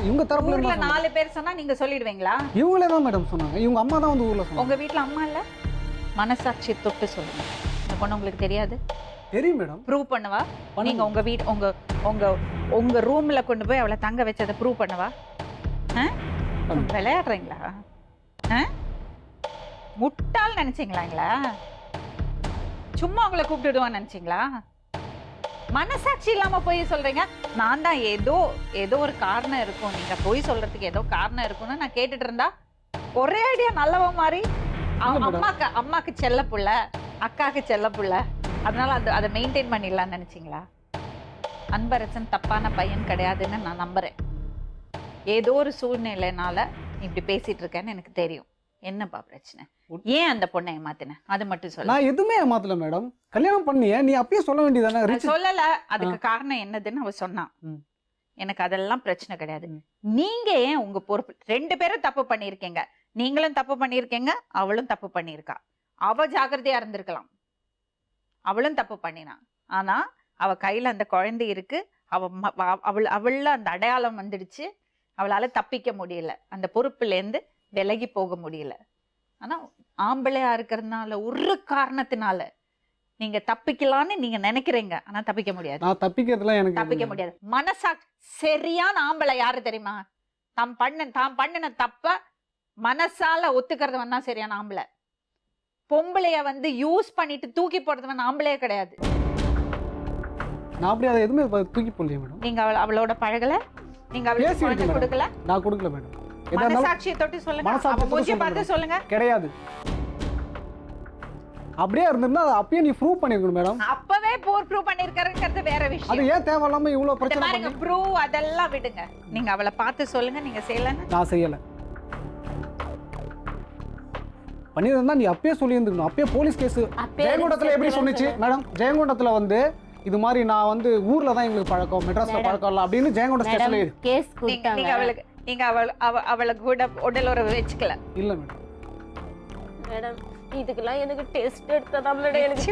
இவங்க தரப்புல ஊர்ல 4 பேர் சொன்னா நீங்க சொல்லிடுவீங்களா? இவங்களே தான் மேடம் சொன்னாங்க. இவங்க அம்மா தான் வந்து ஊர்ல சொன்னாங்க. உங்க வீட்ல அம்மா இல்ல? மனசாட்சி தொட்டு சொல்லுங்க. இந்த பொண்ணு உங்களுக்கு தெரியாது? தெரியும் மேடம். ப்ரூவ் பண்ணவா? நீங்க உங்க வீட் உங்க ரூம்ல கொண்டு போய் அவளை தங்க வச்சதை ப்ரூவ் பண்ணவா? விளையாடுறீங்களா? முட்டாள் நினைச்சீங்களாங்களா? சும்மா உங்களை கூப்பிட்டுடுவான்னு நினைச்சீங்களா? மனசாட்சி இல்லாம போய் சொல்றீங்க. நான் தான் ஏதோ ஒரு காரணம் இருக்கும், நீங்க போய் சொல்றதுக்கு ஏதோ காரணம் இருக்கும்னு நான் கேட்டுட்டு இருந்தா ஒரே ஐடியா நல்லவ மாதிரி அம்மாக்கு செல்ல புள்ள, அக்காக்கு செல்ல புள்ள, அதனால அதை மெயின்டைன் பண்ணிடலாம்னு நினைச்சீங்களா? அன்பரசன் தப்பான பையன் கிடையாதுன்னு நான் நம்புறேன். ஏதோ ஒரு சூழ்நிலைனால இப்படி பேசிட்டு இருக்கேன்னு எனக்கு தெரியும். என்னப்பா பிரச்சனை? ஏன் அந்த பொண்ணை ஏமாத்தின? அது மட்டும் சொல்ல. நான் எதுவுமே ஏமாத்தல மேடம். கல்யாணம் பண்ணிய நீ அப்பயே சொல்ல வேண்டியதானே. சொல்லல, அதுக்கு காரணம் என்னதுன்னு அவ சொன்னான். எனக்கு அதெல்லாம் பிரச்சனை கிடையாது. நீங்க ஏன் உங்க பொறுப்பு? 2 பேரும் தப்பு பண்ணிருக்கீங்க. நீங்களும் தப்பு பண்ணிருக்கீங்க, அவளும் தப்பு பண்ணிருக்கா. அவ ஜாக்கிரதையா இருந்திருக்கலாம், அவளும் தப்பு பண்ணினா. ஆனா அவ கையில அந்த குழந்தை இருக்கு, அவள்ல அந்த அடையாளம் வந்துடுச்சு, அவளால தப்பிக்க முடியல, அந்த பொறுப்புல இருந்து விலகி போக முடியல. ஆனா ஆம்பளையா இருக்கிறதுனால ஒரு காரணத்தினால நீங்க தப்பிக்கலாம்னு நீங்க நினைக்கிறீங்க, ஆனா தப்பிக்க முடியாது. நான் தப்பிக்கிறதுலாம் எனக்கு தப்பிக்க முடியாது. மனசாட்சி சரியான ஆம்பளை யாரு தெரியுமா? தாம் பண்ணின தப்ப மனசால ஒத்துக்கிறதவன் தான் சரியான ஆம்பளை. பொம்பளைய வந்து யூஸ் பண்ணிட்டு தூக்கி போடுறதுவன் ஆம்பளையே கிடையாது. நான் அப்படி அதை எதுவுமே தூக்கி போடலையே மேடம். நீங்க அவளோட பழகல, நீங்க அவளுக்கு குழந்தை கொடுக்கல. நான் கொடுக்கல மேடம். மனசாட்சியை தொட்டு சொல்லுங்க, அவ மூஞ்சி பார்த்து சொல்லுங்க. கிடையாது. அப்படியே இருந்திருந்தா அதை அப்பயே நீ ப்ரூவ் பண்ணிருக்கணும் மேடம். அப்பவே ப்ரூவ் பண்ணிருக்கிறது வேற விஷயம். அது ஏன் தேவையில்லாம இவ்வளவு பிரச்சனை பாருங்க, ப்ரூவ் அதெல்லாம் விடுங்க. நீங்க அவளை பார்த்து சொல்லுங்க, நீங்க செய்யலன்னு. நான் செய்யல. பண்ணிருந்தா நீ அப்பயே சொல்லி இருந்துக்கணும். அப்பயே போலீஸ் கேஸ் ஜெயங்கொண்டத்துல எப்படி சொன்னிச்சு மேடம்? ஜெயங்கொண்டத்துல வந்து இது மாதிரி நான் வந்து ஊர்ல தான் எங்களுக்கு பழக்கம், மெட்ராஸ்ல பழக்கம் இல்ல அப்படின்னு ஜெயங்கொண்ட ஸ்டேஷன்ல கேஸ் கொடுத்தாங்க. நீங்க அவளுக்கு கூட உடல் உறவு வச்சுக்கல இல்ல மேடம்? மேடம் இதுக்கெல்லாம் எனக்கு டெஸ்ட் எடுத்ததா மேடம் எனக்கு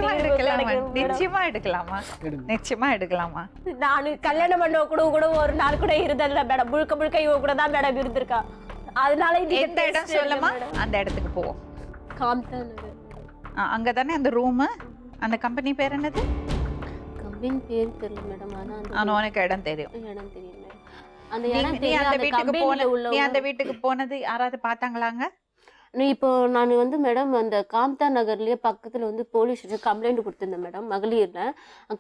நிச்சயமா எடுக்கலாமா? நிச்சயமா எடுக்கலாமா? நான் கல்யாணம் பண்ண கூட ஒரு நாள் கூட இருந்ததில்ல மேடம். முழுக்க இவ கூட தான் மேடம் இருந்திருக்கா. அதனால எந்த இடம் சொல்லுமா, அந்த இடத்துக்கு போவோம். காம்டன் அங்கதானே அந்த ரூம். அந்த கம்பெனி பேர் என்னது? கம்பெனி பேர் தெரியல மேடம். ஆனா உனக்கு இடம் தெரியும். இடம் தெரியும் மேடம். அந்த இடம் தெரியும். நீ அந்த வீட்டுக்கு போனது யாராவது பார்த்தாங்களாங்க? இப்போ நான் வந்து மேடம் அந்த காம்தா நகர்லயே பக்கத்துல வந்து போலீஸ் ஸ்டேஷன் கம்ப்ளைண்ட் கொடுத்துருந்தேன் மேடம். மகளிர்ல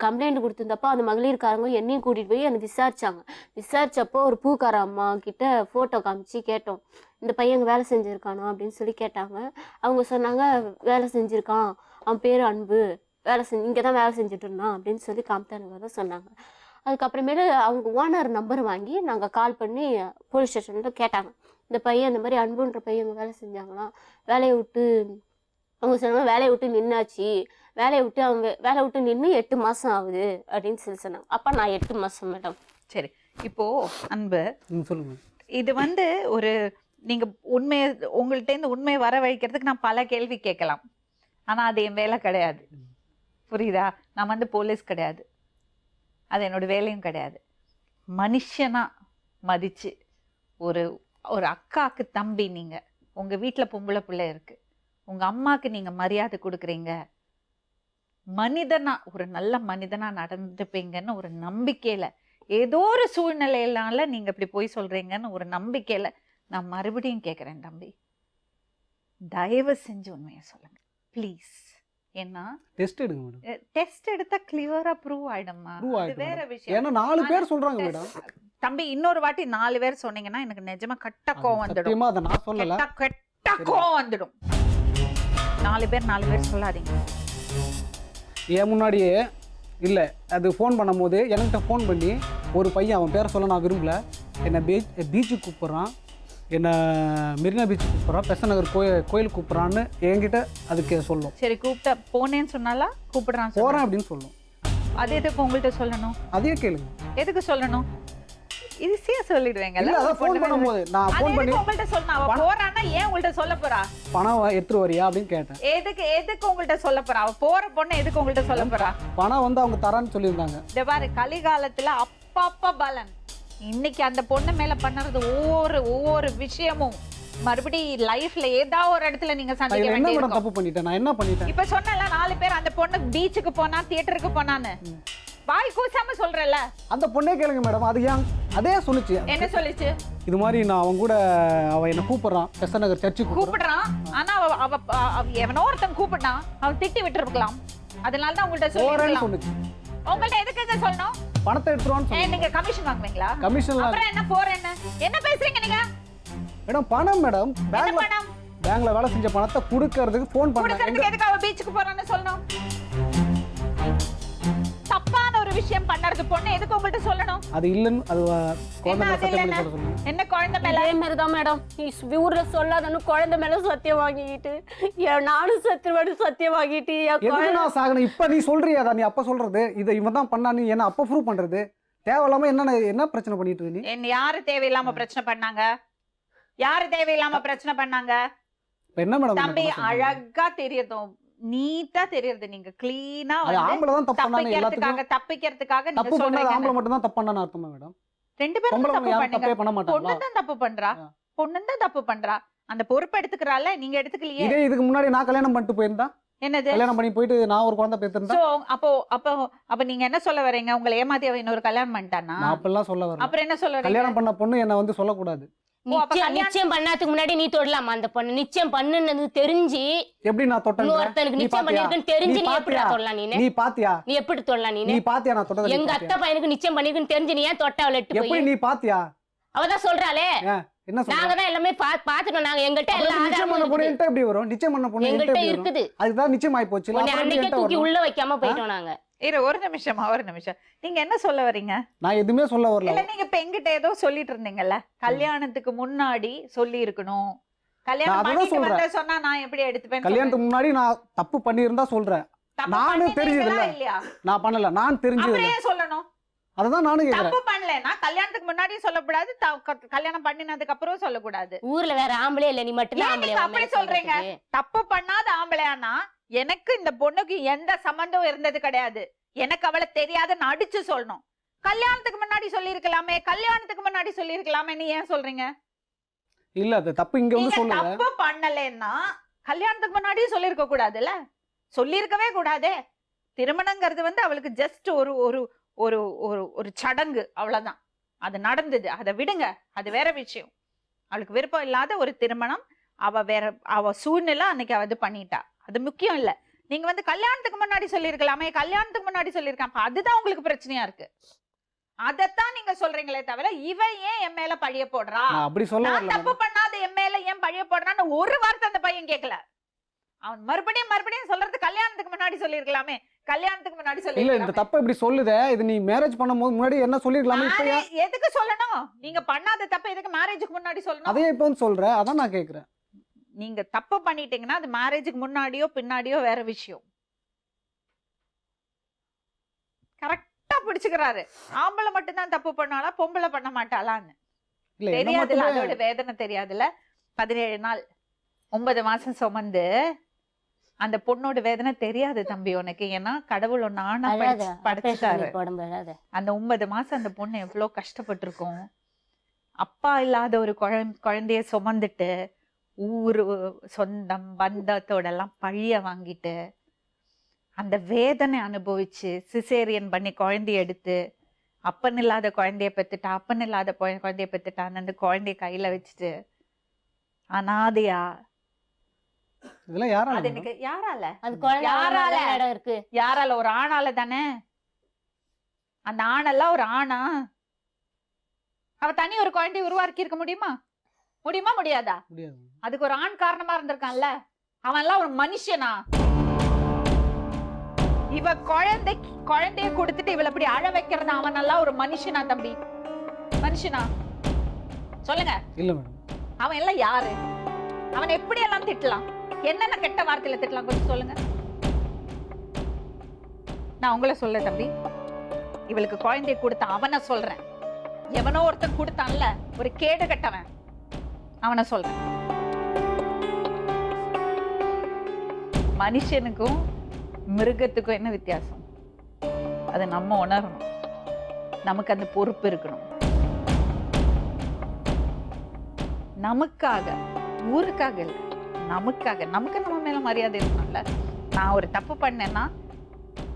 கம்ப்ளைண்ட் கொடுத்துருந்தப்போ அந்த மகளிர்காரங்க என்னையும் கூட்டிட்டு போய் எனக்கு விசாரிச்சாங்க. விசாரிச்சப்போ ஒரு பூக்கார அம்மா கிட்ட போட்டோ காமிச்சு கேட்டோம், இந்த பையன் வேலை செஞ்சிருக்கானா அப்படின்னு சொல்லி கேட்டாங்க. அவங்க சொன்னாங்க வேலை செஞ்சிருக்கான், அவன் பேர் அன்பு, இங்கே தான் வேலை செஞ்சுட்டு இருந்தான் அப்படின்னு சொல்லி காம்தா நகர் தான் சொன்னாங்க. அதுக்கப்புறமேல அவங்க ஓனர் நம்பர் வாங்கி நாங்கள் கால் பண்ணி போலீஸ் ஸ்டேஷனில் கேட்டாங்க, இந்த பையன் இந்த மாதிரி அன்புன்ற பையன் வேலை செஞ்சாங்களாம், வேலையை விட்டு அவங்க சொன்னாங்க வேலையை விட்டு நின்னாச்சு, வேலையை விட்டு நின்று 8 மாதம் ஆகுது அப்படின்னு சொல்லி சொன்னாங்க. அப்போ நான் 8 மாதம் மேடம். சரி, இப்போ அன்பு சொல்லுங்க. இது வந்து ஒரு நீங்க உங்கள்கிட்ட உண்மையை வர வைக்கிறதுக்கு நான் பல கேள்வி கேட்கலாம், ஆனா அது என் வேலை கிடையாது. புரியுதா? நான் வந்து போலீஸ் கிடையாது, அது என்னோட வேலையும் கிடையாது. மனுஷனா மதிச்சு ஒரு அக்காக்கு தம்பி, நீங்க உங்க வீட்டுல பொம்பளை பிள்ளை இருக்கு, உங்க அம்மாக்கு நீங்க மரியாதை கொடுக்குறீங்க, மனிதனா ஒரு நல்ல மனிதனா நடந்துப்பீங்கன்னு ஒரு நம்பிக்கையில, ஏதோ ஒரு சூழ்நிலையினால நீங்க இப்படி போய் சொல்றீங்கன்னு ஒரு நம்பிக்கையில நான் மறுபடியும் கேட்கிறேன் தம்பி, தயவு செஞ்சு உண்மையை சொல்லுங்க ப்ளீஸ். ஏன்னா டெஸ்ட் எடுங்க மேடம். டெஸ்ட் எடுத்தா கிளியரா ப்ரூவ் ஆயிடுமா? அது வேற விஷயம். ஏன்னா 4 பேர் சொல்றாங்க மேடம். தம்பி இன்னொரு வாட்டி 4 பேர் சொன்னீங்கன்னா எனக்கு நிஜமா கட்ட கோவம் வந்துடும். சத்தியமா அத நான் சொல்லல. கட்ட கோவம் வந்துடும். 4 பேர் சொல்லாதீங்க. ஏன் முன்னாடியே இல்ல அது ஃபோன் பண்ணும்போது என்கிட்ட ஃபோன் பண்ணி ஒரு பையன், அவன் பேரை சொல்ல நான் விரும்பல, என்ன பீச்சுக்கு கூப்பிட்றான், என்ன மெரினா பீச்சுக்கு கூப்பிட்றான், பெசன் நகர் கோயில் கூப்பிட்றான்னு என்கிட்ட அதுக்கு சொல்லும். சரி, கூப்பிட்ட போனேன்னு சொன்னாலா கூப்பிடுறான் போறேன் அப்படின்னு சொல்லும். அது எதுக்கு உங்கள்கிட்ட சொல்லணும்? அதே கேளுங்க. எதுக்கு சொல்லணும்? ஈஸியா சொல்லிடுவேங்க. இல்ல அத ஃபோன் பண்ணும்போது நான் ஃபோன் பண்ணி உங்கள்ட்ட சொன்னா அவ போறானா ஏன் உங்கள்ட்ட சொல்ல போறா? பணம் எடுத்து வரியா அப்படின்னு கேட்டேன். எதுக்கு உங்கள்ட்ட சொல்ல போறா? அவ போற பொண்ணு எதுக்கு உங்கள்ட்ட சொல்ல போறா? பணம் வந்து அவங்க தரான்னு சொல்லியிருந்தாங்க. இந்த பாரு, கலிகாலத்துல அப்பா பலன். இன்னைக்கு அந்த பொண்ணு மேல பண்ணறது ஒவ்வொரு விஷயமும் மறுபடி லைஃப்ல ஏதாவது ஒரு இடத்துல நீங்க சந்திக்க வேண்டியிருக்கும். தப்பு பண்ணிட்டேன். நான் என்ன பண்ணிட்டேன்? இப்ப சொன்னல 4 பேர் அந்த பொண்ணு பீச்சுக்கு போனா, தியேட்டருக்கு போனான்னு வாய் கூசாம சொல்றல. அந்த பொண்ணே கேளுங்க மேடம். அது ஏன் அதே சொல்லுச்சு. என்ன சொல்லுச்சு? இது மாதிரி நான் அவன் கூட அவன் என்ன கூப்பிடுறான், பெசன் நகர் சர்ச்சுக்கு கூப்பிடுறான். ஆனா அவ எவனோ ஒருத்தன் கூப்பிட்டான், அவன் திட்டி விட்டுருக்கலாம். அதனால தான் உங்கள்ட்ட சொல்லிருக்கலாம். உங்கள்ட்ட எதுக்கு சொல்லணும்? பணத்தை எடுத்துருவான்னு சொல்லுங்க. நீங்க கமிஷன் வாங்குவீங்களா? கமிஷன் அப்புறம் என்ன போறேன்னு என்ன பேசுறீங்க நீங்க? மேடம் பணம் மேடம், பேங்க்ல வேலை செஞ்ச பணத்தை கொடுக்கிறதுக்கு ஃபோன் பண்ணாங்க. எதுக்கு அவ பீச்சுக்கு போறான்னு சொல்லணும்? தப்பான ஒரு விஷயம் பண்ணறது பொண்ணு எதுக்கு உங்கள்ட்ட சொல்லணும்? அது இல்லன்னு அது குழந்தை மேல சத்தியம் பண்ணி சொல்லுங்க. என்ன குழந்தை மேல? அதே மாதிரி தான் மேடம். நீ ஊர்ல சொல்லாதன்னு குழந்தை மேல சத்தியம் வாங்கிட்டு, நானும் சத்தியம் வாங்கிட்டு எதுக்கு நான் சாகணும்? இப்ப நீ சொல்றியா? நீ அப்ப சொல்றது இது இவன் தான் பண்ணானு என்ன அப்ப ப்ரூவ் பண்றது தேவையில்லாம என்ன பிரச்சனை பண்ணிட்டு இருக்க நீ? என்ன யாரு தேவையில்லாம பிரச்சனை பண்ணாங்க? யாரு தேவையில்லாம பிரச்சனை பண்ணாங்க? என்ன மேடம்? தம்பி அழகா தெரியுதும், நீட்டா தெரியுது. நீங்க கிளீனா ஆம்பளை தான் தப்பு பண்ணானே. எல்லாத்துக்கும் தப்பிக்கிறதுக்காக நீங்க தப்பு பண்றது ஆம்பளை மட்டும் தான் தப்பு பண்ணானே அர்த்தமா மேடம்? 2 பேரும் தப்பு பண்ணீங்க. பொண்ணு தான் தப்பு பண்றா. அந்த பொறுப்பு எடுத்துக்கறால, நீங்க எடுத்துக்கலையே. இதுக்கு முன்னாடி நான் கல்யாணம் பண்ணிட்டு போயிருந்தா என்னது? கல்யாணம் பண்ணி போயிட்டு நான் ஒரு குழந்தை பெற்றிருந்தா சோ அப்போ அப்போ அப்ப நீங்க என்ன சொல்ல வரீங்க? உங்களை ஏமாத்தி அவ இன்னொரு கல்யாணம் பண்ணிட்டானா? நான் அப்பெல்லாம் சொல்ல வரல. அப்புறம் என்ன சொல்ல வரீங்க? கல்யாணம் பண்ண பொண்ணு என்ன வந்து சொல்லக்கூடாது. அப்ப கல்யாணம் நிச்சயம் பண்ணாதுக்கு முன்னாடி நீ தொடலாமா அந்த பொண்ணு? நிச்சயம் பண்ணுனது தெரிஞ்சு எப்படி நான் தொட்டேன்? இன்னொருத்தனுக்கு நீ நிச்சயம் பாத்தியா? பண்ணிருக்குன்னு தெரிஞ்சு நீ நீ எப்படி பாத்தியா? தொடலாம்? நீ பாத்தியா? நீ எப்படி தொடலாம்? நீ பாத்தியா நான் தொட்டதை? எங்க அத்தை பையனுக்கு நிச்சயம் பண்ணிருக்குன்னு தெரிஞ்சு நீ ஏன் தொட்ட அவளை எட்டு எப்படி போய்? நீ பாத்தியா? அவதான் சொல்றாளே என்ன சொல்ற? நாங்க தான் எல்லாமே பாத்துட்டோம். நாங்க எங்கள்கிட்ட எல்லா நிச்சயம் பண்ண ஆதாரமும் பொண்ணு இருக்குது. என்கிட்ட எப்படி வரும்? நிச்சயம் பண்ண பொண்ணு என்கிட்ட எங்கள்கிட்ட எப்படி வரும்? இருக்குது. அதுதான் நிச்சயம் ஆயி போச்சு. உன்னை அன்னைக்கே தூக்கி உள்ள வைக்காம போயிட்டோம் நாங்க. ஒரு நிமிஷம். நீங்க என்ன சொல்ல வரீங்க? நான் எதுவுமே சொல்ல வரல. இல்ல நீங்க இப்ப எங்கிட்ட ஏதோ சொல்லிட்டு இருந்தீங்கல்ல, கல்யாணத்துக்கு முன்னாடி சொல்லி இருக்கணும். கல்யாணம் நான் பண்ணிட்டு சொல்றேன். வந்து சொன்னா நான் எப்படி எடுத்துப்பேன்? கல்யாணத்துக்கு முன்னாடி நான் தப்பு பண்ணியிருந்தா சொல்றேன். நானும் தெரிஞ்சது இல்ல. இல்லையா? நான் பண்ணல. நான் தெரிஞ்சது அப்புறம் இல்ல. ஏன் சொல்லணும்? அததான் நானும் கேக்குறேன். தப்பு பண்ணலன்னா கல்யாணத்துக்கு முன்னாடி சொல்லக்கூடாது, கல்யாணம் பண்ணினதுக்கு அப்புறம் சொல்லக்கூடாது. ஊர்ல வேற ஆம்பளே இல்ல, நீ மட்டும் ஏன் நீங்க அப்படி சொல்றீங்க? தப்பு பண்ணாத ஆம்பளையானா எனக்கு இந்த பொண்ணுக்கு எந்த சம்பந்தம் இருந்தது கிடையாது, எனக்கு அவளை தெரியாதுன்னு அடிச்சு சொல்லணும். கல்யாணத்துக்கு முன்னாடி சொல்லிருக்கலாமே, கல்யாணத்துக்கு முன்னாடி சொல்லிருக்கலாமே, நீ ஏன் சொல்றீங்க? இல்ல அது தப்பு இங்க வந்து நீங்க சொல்லுங்க. தப்பு பண்ணலன்னா கல்யாணத்துக்கு முன்னாடியே சொல்லிருக்க கூடாதுல்ல? சொல்லிருக்கவே கூடாதே. திருமணங்கிறது வந்து அவளுக்கு ஜஸ்ட் ஒரு ஒரு ஒரு ஒரு ஒரு சடங்கு, அவ்வளவுதான். அது நடந்தது, அதை விடுங்க, அது வேற விஷயம். அவளுக்கு விருப்பம் இல்லாத ஒரு திருமணம், அவ சூழ்நிலை அன்னைக்கு அவ இது பண்ணிட்டா, அது முக்கியம் இல்ல. நீங்க வந்து கல்யாணத்துக்கு முன்னாடி சொல்லிருக்கலாமே, கல்யாணத்துக்கு முன்னாடி சொல்லிருக்காங்க, அதுதான் உங்களுக்கு பிரச்சனையா இருக்கு. அதத்தான் நீங்க சொல்றீங்களே தவிர இவ ஏன் என் மேல பழிய போடுறா, நான் அப்படி சொல்ல நான் வரல. தப்பு பண்ணாத என் மேல ஏன் பழிய போடுறான்னு ஒரு வார்த்தை அந்த பையன் கேட்கல. அவன் மறுபடியும் சொல்றது கல்யாணத்துக்கு முன்னாடி சொல்லிருக்கலாமே, கல்யாணத்துக்கு முன்னாடி இல்ல இந்த சொல்லி தப்பு இப்படி சொல்லுதே, இது நீ மேரேஜ் பண்ணும்போது முன்னாடி என்ன சொல்லிருக்கலாமே, இப்ப ஏன் எதுக்கு சொல்லணும்? நீங்க பண்ணாத தப்பு எதுக்கு மேரேஜுக்கு முன்னாடி சொல்லணும்? அதையே இப்ப வந்து சொல்ற? அதான் நான் கேக்குறேன். நீங்க தப்பு பண்ணிட்டீங்கன்னா அது மேரேஜுக்கு முன்னாடியோ பின்னாடியோ வேற விஷயம். கரெக்டா பிடிச்சுக்கிறாரு. ஆம்பளை மட்டும் தான் தப்பு பண்ணாலா, பொம்பளை பண்ண மாட்டாளான்னு இல்ல என்ன தெரியாதுல்ல, மட்டுமே அதோட வேதனை தெரியாதுல்ல. 17 நாள் 9 மாசம் சுமந்து அந்த பொண்ணோட வேதனை தெரியாது தம்பி உனக்கு. ஏன்னா கடவுள் ஒன்னு ஆனா படைச்சிட்டாரு. அந்த 9 மாசம் அந்த பொண்ணு எவ்வளவு கஷ்டப்பட்டிருக்கும். அப்பா இல்லாத ஒரு குழந்தைய சுமந்துட்டு ஊரு சொந்தம் பந்தத்தோட எல்லாம் பழிய வாங்கிட்டு அந்த வேதனை அனுபவிச்சு சிசேரியன் பண்ணி குழந்தைய எடுத்து அப்பன் இல்லாத குழந்தைய பெத்துட்டா, அப்பன் இல்லாத குழந்தைய பெத்துட்டா, அந்த குழந்தைய கையில வச்சுட்டு அனாதையா. இதெல்லாம் யாரால? அது எனக்கு யாரால? அது குழந்தை யாரால? இடம் இருக்கு. யாரால? ஒரு ஆணால தானே. அந்த ஆணெல்லாம் ஒரு ஆணா? அவ தனி ஒரு குழந்தைய உருவாக்கி இருக்க முடியுமா? முடியாதா? முடியாது. அதுக்கு ஒரு ஆண் காரணமா இருந்திருக்கான்ல. அவன் எல்லாம் ஒரு மனுஷனா? இவ குழந்தைய கொடுத்துட்டு இவளை இப்படி அழ வைக்கிறது அவன் எல்லாம் ஒரு மனுஷனா தம்பி? மனுஷனா சொல்லுங்க. இல்ல மேடம். அவன் எல்லாம் யாரு? அவன் எப்படி எல்லாம் திட்டலாம்? என்னென்ன கெட்ட வார்த்தையில திட்டலாம் கொஞ்சம் சொல்லுங்க. நான் உங்களை சொல்ல தம்பி, இவளுக்கு குழந்தைய கொடுத்த அவனை சொல்றேன். எவனோ ஒருத்தன் கொடுத்தான்ல, ஒரு கேடு கட்டவன், அவனை சொல்றேன். மனுஷனுக்கும் மிருகத்துக்கும் என்ன வித்தியாசம்? அதை நம்ம உணரணும். நமக்கு அந்த பொறுப்பு இருக்கணும். நமக்காக, ஊருக்காக இல்ல, நமக்காக. நமக்கு நம்ம மேல மரியாதை இருக்கணும்ல. நான் ஒரு தப்பு பண்ணேன்னா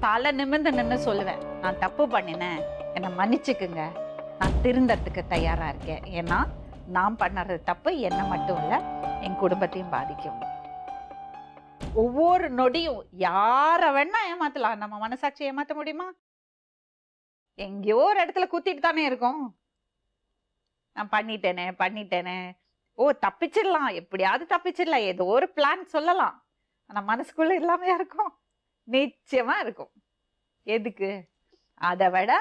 தலை நிமிர்ந்து நின்று சொல்லுவேன், நான் தப்பு பண்ணினேன், என்னை மன்னிச்சுக்குங்க, நான் திருந்தறதுக்கு தயாரா இருக்கேன். ஏன்னா நான் பண்ணுறது தப்பு என்னை மட்டும் இல்லை, என் குடும்பத்தையும் பாதிக்கும். ஒவ்வொரு நொடியும் யார வேணா ஏமாத்தலாம், நம்ம மனசாட்சி ஏமாத்த முடியுமா? எங்கேயோ ஒரு இடத்துல குத்திட்டு தானே இருக்கும். நான் பண்ணிட்டேனே ஓ தப்பிச்சிடலாம், எப்படியாவது தப்பிச்சிடலாம், ஏதோ ஒரு பிளான் சொல்லலாம். ஆனா மனசுக்குள்ள இல்லாமையா இருக்கும்? நிச்சயமா இருக்கும். எதுக்கு? அதை விட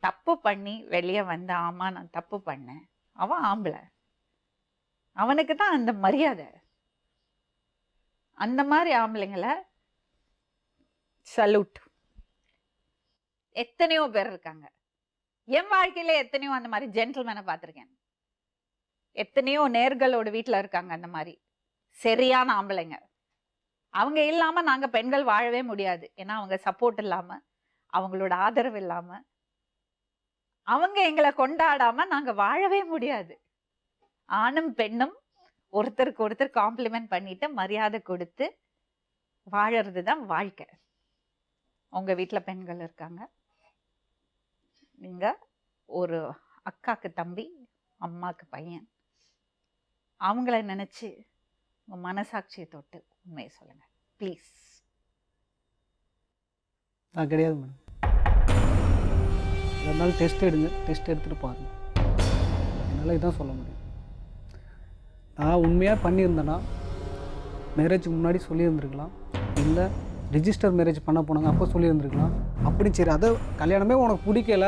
தப்பு பண்ணி வெளியே வந்த, ஆமா நான் தப்பு பண்ணேன், அவன் ஆம்பளை, அவனுக்கு தான் அந்த மரியாதை. அந்த மாதிரி ஆம்பளைங்களை சல்யூட். எத்தனையோ பேர் இருக்காங்க. என் வாழ்க்கையில எத்தனையோ அந்த மாதிரி ஜென்டில்மேனை பார்த்திருக்கேன். எத்தனையோ நேர்களோட வீட்டுல இருக்காங்க அந்த மாதிரி சரியான ஆம்பளைங்க. அவங்க இல்லாம நாங்க பெண்கள் வாழவே முடியாது. ஏன்னா அவங்க சப்போர்ட் இல்லாம, அவங்களோட ஆதரவு இல்லாம, அவங்க எங்களை கொண்டாடாம நாங்க வாழவே முடியாது. ஆணும் பெண்ணும் ஒருத்தருக்கு ஒருத்தர் காம்ப்ளிமெண்ட் பண்ணிட்டு மரியாதை கொடுத்து வாழறது தான் வாழ்க்கை. உங்க வீட்டில் பெண்கள் இருக்காங்க, நீங்க ஒரு அக்காக்கு தம்பி, அம்மாக்கு பையன். அவங்கள நினைச்சு உங்க மனசாட்சியை தொட்டு உண்மையை சொல்லுங்க ப்ளீஸ். நான் கிடையாது மேடம். இருந்தாலும் டெஸ்ட் எடுங்க, டெஸ்ட் எடுத்துகிட்டு பாருங்கள். என்னால் இதான் சொல்ல முடியும். நான் உண்மையாக பண்ணியிருந்தேன்னா மேரேஜுக்கு முன்னாடி சொல்லியிருந்துருக்கலாம், இல்லை ரிஜிஸ்டர் மேரேஜ் பண்ண போனாங்க அப்போ சொல்லியிருந்துருக்கலாம். அப்படி சரி, அதை கல்யாணமே உனக்கு பிடிக்கல,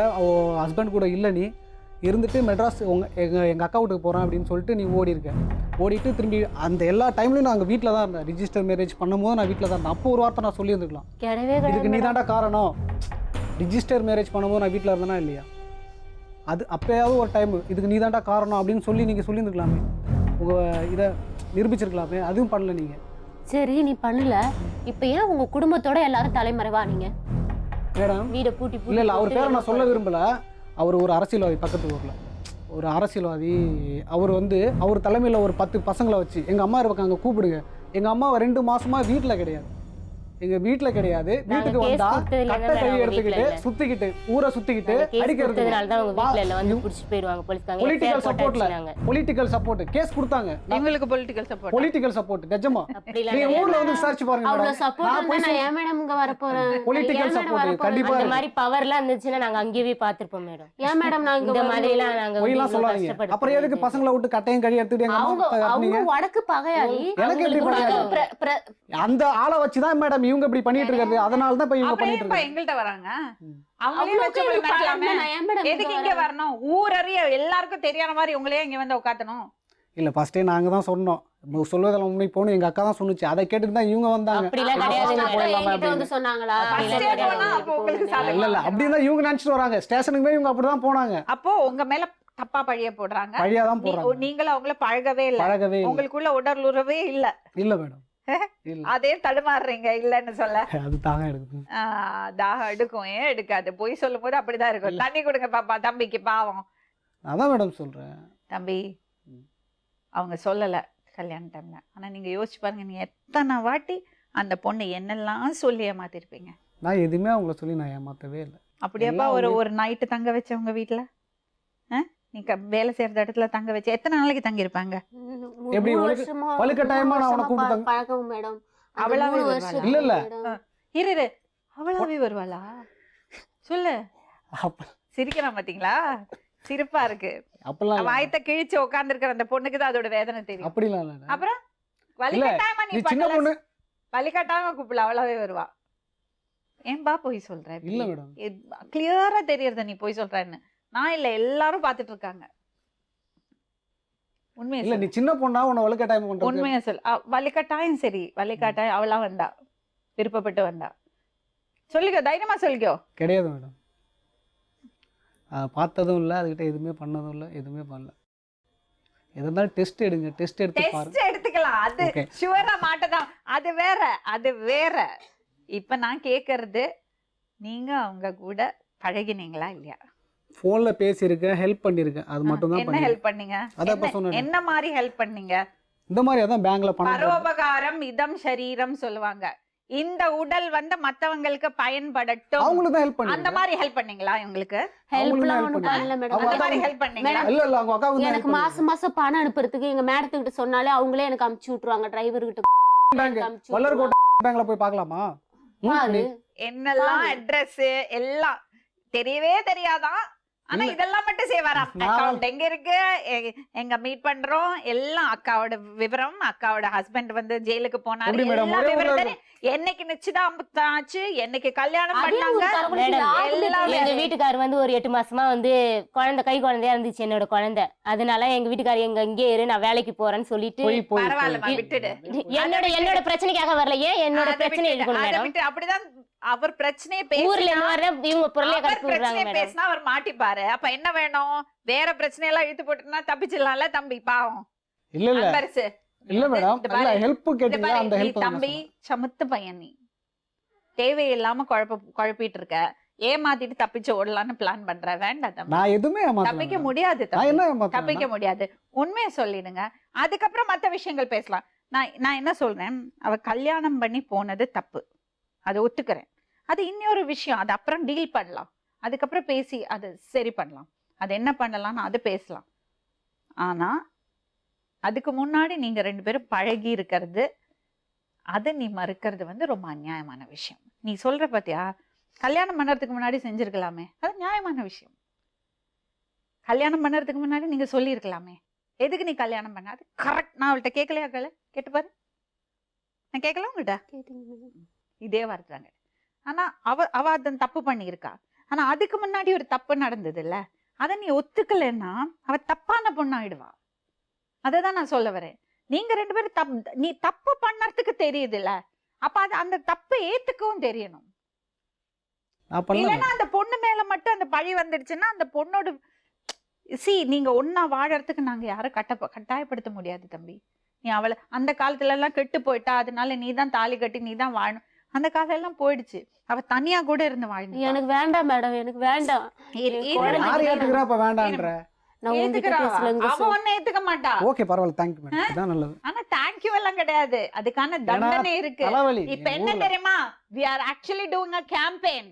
ஹஸ்பண்ட் கூட இல்லை, நீ இருந்துட்டு மெட்ராஸ் எங்கள் அக்கா வீட்டுக்கு போகிறேன் அப்படின்னு சொல்லிட்டு நீ ஓடிட்டு திரும்பி அந்த எல்லா டைம்லையும் நான் அங்கே வீட்டில் தான் இருந்தேன். ரிஜிஸ்டர் மேரேஜ் பண்ணும்போது நான் வீட்டில் தான் இருந்தேன். அப்போ ஒரு வார்த்தை நான் சொல்லியிருந்துருக்கலாம், இதுக்கு நீ தாண்டா காரணம், ரிஜிஸ்டர் மேரேஜ் பண்ணும்போது நான் வீட்டில் இருந்தேனா இல்லையா, அது அப்போயாவது ஒரு டைம் இதுக்கு நீ தாண்டா காரணம் அப்படின்னு சொல்லி நீங்கள் சொல்லியிருந்துருக்கலாமே, உங்கள் இதை நிரூபிச்சிருக்கலாமே. அதுவும் பண்ணல நீங்கள். சரி, நீ பண்ணல, இப்போ ஏன் உங்க குடும்பத்தோட எல்லாரும் தலைமறைவா நீங்க? மேடம் வீடை பூட்டி இல்லை அவர் பேரை நான் சொல்ல விரும்பலை. அவர் ஒரு அரசியல்வாதி, பக்கத்து ஊரில் ஒரு அரசியல்வாதி. அவர் தலைமையில் ஒரு 10 பசங்களை வச்சு எங்கள் அம்மா இருக்காங்க, கூப்பிடுங்க. எங்கள் அம்மா 2 மாசமா வீட்டில் கிடையாது, எங்கள் வீட்டில் கிடையாது. வீட்டுக்கு வந்தா கட்டை கை எடுத்துக்கிட்டு சுற்றிக்கிட்டு ஊரை சுற்றிக்கிட்டு அடிக்கிறது. பொலிட்டிக்கல் சப்போர்ட் கேஸ் கொடுத்தாங்க. எங்களுக்கு பொலிட்டிக்கல் சப்போர்ட் நிஜமா நீங்க ஊர்ல வந்து விசாரிச்சு பாருங்க. பொலிட்டிக்கல் சப்போர்ட் கண்டிப்பா இந்த மாதிரி பவர்லாம் இருந்துச்சுன்னா நாங்க அங்கேயே பார்த்திருப்போம் மேடம். ஏன் மேடம் நான் இந்த மாதிரி எல்லாம் நாங்க போய்லாம் சொல்லாதீங்க. அப்புறம் எதுக்கு பசங்களை விட்டு கட்டையும் கழி எடுத்துட்டு எங்க அவங்க வடக்கு பகையாளி. எனக்கு எப்படி பகையாளி? அந்த ஆளை வச்சுதான் மேடம் இவங்க இப்படி பண்ணிட்டு இருக்காரு. அதனால தான் இப்ப இவங்க பண்ணிட்டு இருக்காங்க. எங்கள்ட்ட வராங்க, அவங்களே வச்சு மிரட்டலாமே. எதுக்கு இங்க வரணும்? ஊரறிய எல்லாருக்கும் தெரியாத மாதிரி உங்களே இங்க வந்து உட்காத்தணும். இல்ல ஃபர்ஸ்டே நாங்க தான் சொன்னோம், சொல்வதெல்லாம் உண்மை போகணும். எங்க அக்கா தான் சொன்னுச்சு, அதை கேட்டுட்டு தான் இவங்க வந்தாங்க. அப்படிலாம் கிடையாது வந்து சொன்னாங்களா? இல்ல அப்படின்னா இவங்க நினைச்சிட்டு வராங்க. ஸ்டேஷனுக்கு போய் இவங்க அப்படிதான் போனாங்க. அப்போ உங்க மேல தப்பா பழிய போடுறாங்க. பழியாதான் போடுறாங்க. நீங்களும் அவங்கள பழகவே இல்ல, உங்களுக்குள்ள உடலுறவே இல்ல மேடம். அதே தடுமாறுறீங்க இல்லன்னு சொல்ல. அது தாங்க எடுக்கும், தாகம் எடுக்கும். ஏன் எடுக்காது? போய் சொல்லும் போது அப்படிதான் இருக்கும். தண்ணி கொடுங்க பாப்பா, தம்பிக்கு பாவம். அதான் மேடம் சொல்றேன். தம்பி அவங்க சொல்லல கல்யாண டைம்ல, ஆனா நீங்க யோசிச்சு பாருங்க, நீங்க எத்தனை வாட்டி அந்த பொண்ணு என்னெல்லாம் சொல்லி ஏமாத்திருப்பீங்க. நான் எதுவுமே அவங்கள சொல்லி நான் ஏமாத்தவே இல்லை. அப்படியாப்பா ஒரு நைட்டு தங்க வச்சவங்க வீட்டுல நீங்க வேலை செய்யற இடத்துல தங்க வச்சு எத்தனை நாளைக்கு தங்கி இருப்பாங்க? எப்படி வலுக்கட்டாயமா நான் உனக்கு கூப்பிட்டு பழக்கம் மேடம். அவளாவே இல்ல இரு அவளாவே வருவாளா? சொல்லு. சிரிக்கிறான் பாத்தீங்களா? சிரிப்பா இருக்கு. வாயத்தை கிழிச்சு உட்கார்ந்து இருக்கிற அந்த பொண்ணுக்கு தான் அதோட வேதனை தெரியும். அப்படிலாம் இல்ல. அப்புறம் வலிக்கட்டாயமா நீ சின்ன பொண்ணு, வலிக்கட்டாயமா கூப்பிடல, அவளாவே வருவா. ஏன்பா போய் சொல்ற? இல்ல மேடம், கிளியரா தெரியறது நீ போய் சொல்றன்னு. நான் இல்ல, எல்லாரும் பாத்துட்டு இருக்காங்க. உண்மையா இல்ல, நீ சின்ன பொண்ணா உன்னை வலுக்கட்டாயம் பண்ற? உண்மையா சொல். வலிக்கட்டாயம் சரி, வலிக்கட்டாயம் அவளா வந்தா, விருப்பப்பட்டு வந்தா. சொல்லிக்கோ, தைரியமா சொல்லிக்கோ. கிடையாது மேடம், பார்த்ததும் இல்லை, அதுக்கிட்ட எதுவுமே பண்ணதும் இல்லை, எதுவுமே பண்ணல. எதனாலும் டெஸ்ட் எடுங்க, டெஸ்ட் எடுத்து பாருங்க. டெஸ்ட் எடுத்துக்கலாம், அது ஷுவரா மாட்டதான். அது வேற. இப்ப நான் கேக்குறது, நீங்க அவங்க கூட பழகினீங்களா இல்லையா? போன்ல பேசியிருக்கேன், ஹெல்ப் பண்ணிருக்கேன், அது மட்டும் தான். என்ன ஹெல்ப் பண்ணீங்க? என்ன மாதிரி ஹெல்ப் பண்ணீங்க? இந்த மாதிரி அதான் பேங்க்ல பணம். பரோபகாரம் இதம் சரீரம் சொல்லுவாங்க. இந்த உடல் வந்து மத்தவங்களுக்கு பயன்படட்டும், அவங்களுக்கு தான் ஹெல்ப் பண்ணீங்க. அந்த மாதிரி ஹெல்ப் பண்ணீங்களா? உங்களுக்கு ஹெல்ப்லாம் ஒண்ணும் பண்ணல மேடம். அந்த மாதிரி ஹெல்ப் பண்ணீங்களா? இல்ல அவங்க அக்கா வந்து எனக்கு மாசம் பணம் அனுப்புறதுக்கு எங்க மேடத்துக்கு கிட்ட சொன்னாலே அவங்களே எனக்கு அனுப்பிச்சு விட்டுருவாங்க. டிரைவர் கிட்ட வல்லர்கோட்டை பேங்க்ல போய் பார்க்கலாமா? என்னெல்லாம் அட்ரஸ் எல்லாம் தெரியவே தெரியாதான். ஆனா இதெல்லாம் மட்டும் செய்வாராம். அக்கவுண்ட் எங்க இருக்கு, எங்க மீட் பண்றோம், எல்லாம் அக்காவோட விவரம், அக்காவோட ஹஸ்பண்ட் வந்து ஜெயிலுக்கு போனாரு, எல்லா விவரம், என்னைக்கு நிச்சயதார்த்தம் ஆச்சு, என்னைக்கு கல்யாணம் பண்ணாங்க. எங்க வீட்டுக்காரர் வந்து ஒரு 8 மாசமா வந்து கை குழந்தையா இருந்துச்சு என்னோட குழந்தை. அதனால எங்க வீட்டுக்காரர் எங்க இங்கே இரு, நான் வேலைக்கு போறேன்னு சொல்லிட்டு பரவாயில்லமா விட்டுடு. என்னோட பிரச்சனைக்காக வரல, ஏன் என்னோட பிரச்சனை இருக்கணும் மேடம்? அப்படிதான் அவர் பிரச்சனையை பேசினா அவர் மாட்டிப்பாரு. அப்ப என்ன வேணும்? வேற பிரச்சனை எல்லாம் இழுத்து போட்டுனா தப்பிச்சிடலாம்ல தம்பி, பாவம். இல்ல மேடம், ஹெல்ப் கேட்டீங்க, அந்த ஹெல்ப். தம்பி சமத்து பையன், நீ தேவையில்லாம குழப்பிட்டு இருக்க, ஏமாத்திட்டு தப்பிச்சு ஓடலான்னு பிளான் பண்ற. வேண்டாம் தம்பி, நான் எதுவுமே தப்பிக்க முடியாது, தப்பிக்க முடியாது. உண்மையை சொல்லிடுங்க, அதுக்கப்புறம் மத்த விஷயங்கள் பேசலாம். நான் என்ன சொல்றேன், அவ கல்யாணம் பண்ணி போனது தப்பு, அதை ஒத்துக்கிறேன். அது இன்னொரு விஷயம், அது அப்புறம் டீல் பண்ணலாம், அதுக்கப்புறம் பேசி அது சரி பண்ணலாம், அது என்ன பண்ணலாம்னு அது பேசலாம். ஆனா அதுக்கு முன்னாடி நீங்க 2 பேரும் பழகி இருக்கிறது, அதை நீ மறுக்கிறது வந்து ரொம்ப அநியாயமான விஷயம். நீ சொல்ற பாத்தியா, கல்யாணம் பண்ணுறதுக்கு முன்னாடி செஞ்சிருக்கலாமே, அது நியாயமான விஷயம். கல்யாணம் பண்ணுறதுக்கு முன்னாடி நீங்க சொல்லியிருக்கலாமே, எதுக்கு நீ கல்யாணம் பண்ண, அது கரெக்ட். நான் அவள்கிட்ட கேட்கலையா? கேட்டு பாரு, நான் கேட்கல உங்கள்கிட்ட, இதே வார்த்தை தாங்க. ஆனா அவ அதன் தப்பு பண்ணியிருக்கா. ஆனா அதுக்கு முன்னாடி ஒரு தப்பு நடந்தது இல்ல, அதை நீ ஒத்துக்கலைன்னா அவ தப்பான பொண்ணாயிடுவா. அதைதான் நான் சொல்ல வரேன். நீங்க 2 பேரும் நீ தப்பு பண்ணறதுக்கு தெரியுது இல்ல, அப்ப அது அந்த தப்பை ஏத்துக்கவும் தெரியணும். இல்லைன்னா அந்த பொண்ணு மேல மட்டும் அந்த பழி வந்துடுச்சுன்னா அந்த பொண்ணோட நீங்க ஒன்னா வாழறதுக்கு நாங்க யாரும் கட்டாயப்படுத்த முடியாது தம்பி. நீ அவளை அந்த காலத்துல எல்லாம் கெட்டு போயிட்டா, அதனால நீ தான் தாலி கட்டி நீ தான் வாழணும், அந்த காலம் எல்லாம் போயிடுச்சு. அவ தனியா கூட இருந்து வாழ்ந்து. எனக்கு வேண்டாம் மேடம், எனக்கு வேண்டாம். அவ ஒன்னும் ஏத்துக்க மாட்டா. ஓகே பரவாயில்ல, தேங்க்யூ மேடம், அதான் நல்லது. ஆனா தேங்க்யூ எல்லாம் கிடையாது, அதுக்கான தண்டனை இருக்கு. இப்ப என்ன தெரியுமா, we are actually doing a campaign.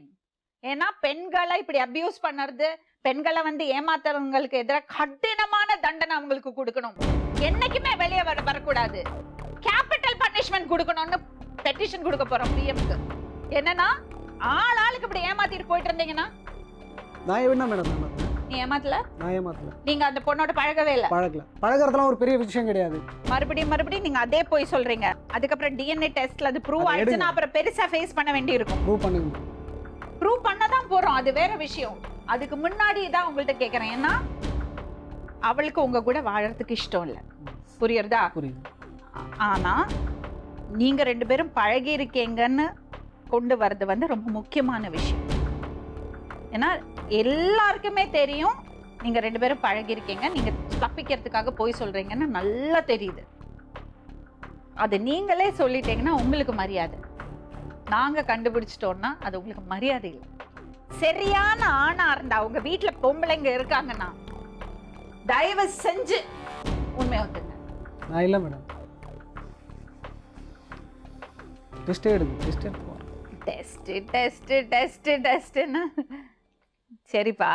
ஏன்னா பெண்களை இப்படி அபியூஸ் பண்ணறது, பெண்களை வந்து ஏமாத்துறவங்களுக்கு எதிராக கடினமான தண்டனை அவங்களுக்கு கொடுக்கணும். என்னைக்குமே வெளியே வரக்கூடாது, கேபிட்டல் பனிஷ்மெண்ட் கொடுக்கணும்னு பெட்டிஷன் கொடுக்க போறோம் பிஎம்க்கு. என்னன்னா ஆளுக்கு இப்படி ஏமாத்திட்டு போயிட்டு இருந்தீங்கன்னா, நான் என்ன மேடம், நீ ஏமாத்தல, நான் ஏமாத்தல, நீங்க அந்த பொண்ணோட பழகவே இல்ல. பழகுறதுலாம் ஒரு பெரிய விஷயம் கிடையாது. மறுபடியும் நீங்க அதே போய் சொல்றீங்க. அதுக்கப்புறம் டிஎன்ஏ டெஸ்ட்ல அது ப்ரூவ் ஆயிடுச்சுன்னா அப்புறம் பெருசா ஃபேஸ் பண்ண வேண்டி இருக்கும். ப்ரூவ் பண்ணதான் போறோம், அது வேற விஷயம். அதுக்கு முன்னாடி தான் உங்கள்ட்ட கேக்குறேன், ஏன்னா அவளுக்கு உங்க கூட வாழறதுக்கு இஷ்டம் இல்ல, புரியுறதா? ஆனா நீங்க 2 பேரும் பழகி இருக்கீங்கன்னு கொண்டு வர்றது வந்து ரொம்ப முக்கியமான விஷயம். ஏன்னா எல்லாருக்குமே தெரியும் நீங்க 2 பேரும் பழகி இருக்கீங்க, நீங்க தப்பிக்கிறதுக்காக போய் சொல்றீங்கன்னு நல்லா தெரியுது. அது நீங்களே சொல்லிட்டீங்கன்னா உங்களுக்கு மரியாதை, நாங்க கண்டுபிடிச்சிட்டோம்னா அது உங்களுக்கு மரியாதை இல்லை. சரியான ஆணா இருந்தா, உங்க வீட்டுல பொம்பளைங்க இருக்காங்கன்னா தயவு செஞ்சு உண்மை ஒத்துங்க. நான் இல்ல மேடம், சரிப்பா,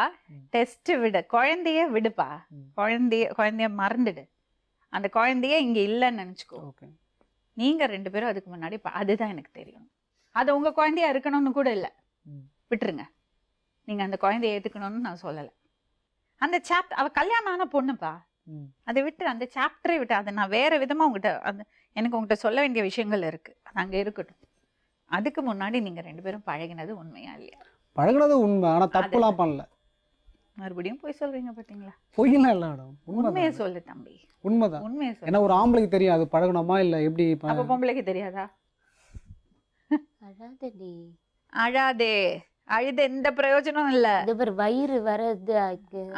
டெஸ்ட் விடு, குழந்தைய விடுப்பா, குழந்தைய மறந்துடு, அந்த குழந்தைய இங்க இல்லைன்னு நினைச்சுக்கோ. நீங்க 2 பேரும் அதுக்கு முன்னாடி அதுதான் எனக்கு தெரியும், அது உங்க குழந்தையா இருக்கணும்னு கூட இல்லை, விட்டுருங்க. நீங்க அந்த குழந்தைய ஏத்துக்கணும்னு நான் சொல்லலை. அந்த சாப்டர், அவ கல்யாணம் ஆன பொண்ணுப்பா, அதை விட்டு அந்த சாப்டரை விட்டு, அதை நான் வேற விதமா உங்ககிட்ட எனக்கு உங்ககிட்ட சொல்ல வேண்டிய விஷயங்கள் இருக்கு, அது அங்க இருக்கட்டும். அதுக்கு முன்னாடி நீங்க 2 பேரும் பழகினது உண்மையா இல்லையா? பழகினது உண்மை, ஆனா தப்புலாம் பண்ணல. மறுபடியும் போய் சொல்றீங்க பாத்தீங்களா? பொய்யெல்லாம் இல்ல மேடம், உண்மையை சொல்லு தம்பி. உண்மைதான், உண்மையை சொல்லு. ஏன்னா ஒரு ஆம்பளைக்கு தெரியும் அது பழகணுமா இல்ல எப்படி. அப்ப பொம்பளைக்கு தெரியாதா? அழாதே, அழுது எந்த பிரயோஜனம் இல்ல, வயிறு வரது,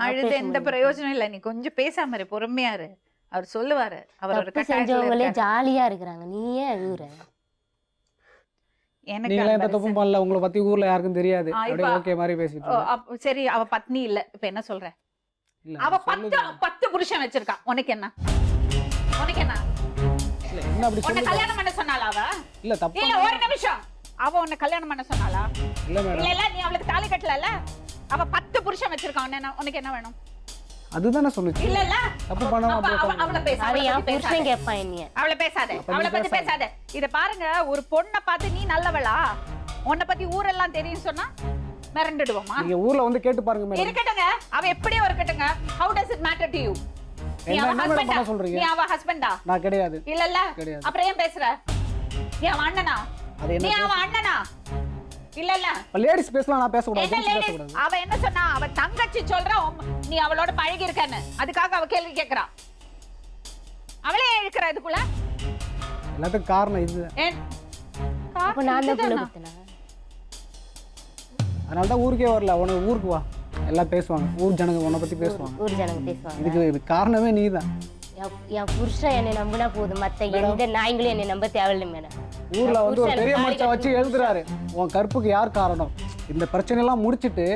அழுது எந்த பிரயோஜனம் இல்ல. நீ கொஞ்சம் பேசாம இரு, பொறுமையா இரு, அவர் சொல்லுவாரு. அவர் செஞ்சவங்களே ஜாலியா இருக்கிறாங்க, நீ ஏன் அழுகுற? எனக்கு எந்த தப்பும் பண்ணல, உங்களை பத்தி ஊர்ல யாருக்கும் தெரியாது, அப்படியே ஓகே மாதிரி பேசிட்டு. சரி, அவ பத்னி இல்ல, இப்ப என்ன சொல்ற? அவ 10 புருஷன் வச்சிருக்கா, உனக்கு என்ன? உனக்கு என்ன? என்ன அப்படி உன்னை கல்யாணம் பண்ண சொன்னாளா அவ? இல்ல தப்பு இல்ல, ஒரு நிமிஷம், அவ உன்னை கல்யாணம் பண்ண சொன்னாளா? இல்ல மேடம். இல்ல நீ அவளுக்கு தாலி கட்டலல, அவ 10 புருஷன் வச்சிருக்கா, உனக்கு என்ன வேணும்? அதுதானே சொல்லுச்சு. இல்ல இல்ல, தப்பு பண்ணாம அவள பேசாத, அவ ஏன் புருஷன் கேட்பான் என்னைய? அவள பேசாத, அவளை பத்தி பேசாத. இத பாருங்க, ஒரு பொண்ணை பார்த்து நீ நல்லவளா, உன்னை பத்தி ஊரெல்லாம் தெரியும் சொன்னா மிரண்டுடுவோமா? நீங்க ஊர்ல வந்து கேட்டு பாருங்க மேடம். இருக்கட்டுங்க, அவ எப்படியோ இருக்கட்டுங்க. How does it matter to you? நீ அவ ஹஸ்பண்டா? நீ அவ ஹஸ்பண்டா? நான் கிடையாது. இல்ல இல்ல, அப்புறம் ஏன் பேசுற? நீ அவ அண்ணனா? நீ அவ அண்ணனா? இல்ல இல்ல, லேடிஸ் பேசலாம், நான் பேச கூடாது. அவ என்ன சொன்னா, அவ தங்கச்சி சொல்றா நீ அவளோட பழகி இருக்கன்னு, அதுக்காக அவ கேள்வி கேக்குறா. அவளே இழுக்கற இதுக்குள்ள. எல்லாத்துக்கும் காரணம் இதுதான். அப்ப நான் தான் புள்ள குத்துனா, அதனால தான் ஊருக்கே வரல. உனக்கு ஊருக்கு வா, எல்லாம் பேசுவாங்க, ஊர் ஜனங்க உன்னை பத்தி பேசுவாங்க, ஊர் ஜனங்க பேசுவாங்க. இது காரணமே நீதான். என் புருஷன் என்னை நம்பினா போதும், மத்த எந்த நாய்களும் என்னை நம்ப தேவையில்லை மேடம். ஊர்ல வந்து ஒரு பெரிய மனுஷன் வச்சு எழுதுறாரு, உன் கற்புக்கு யார் காரணம், இந்த பிரச்சனை எல்லாம் முடிச்சிட்டு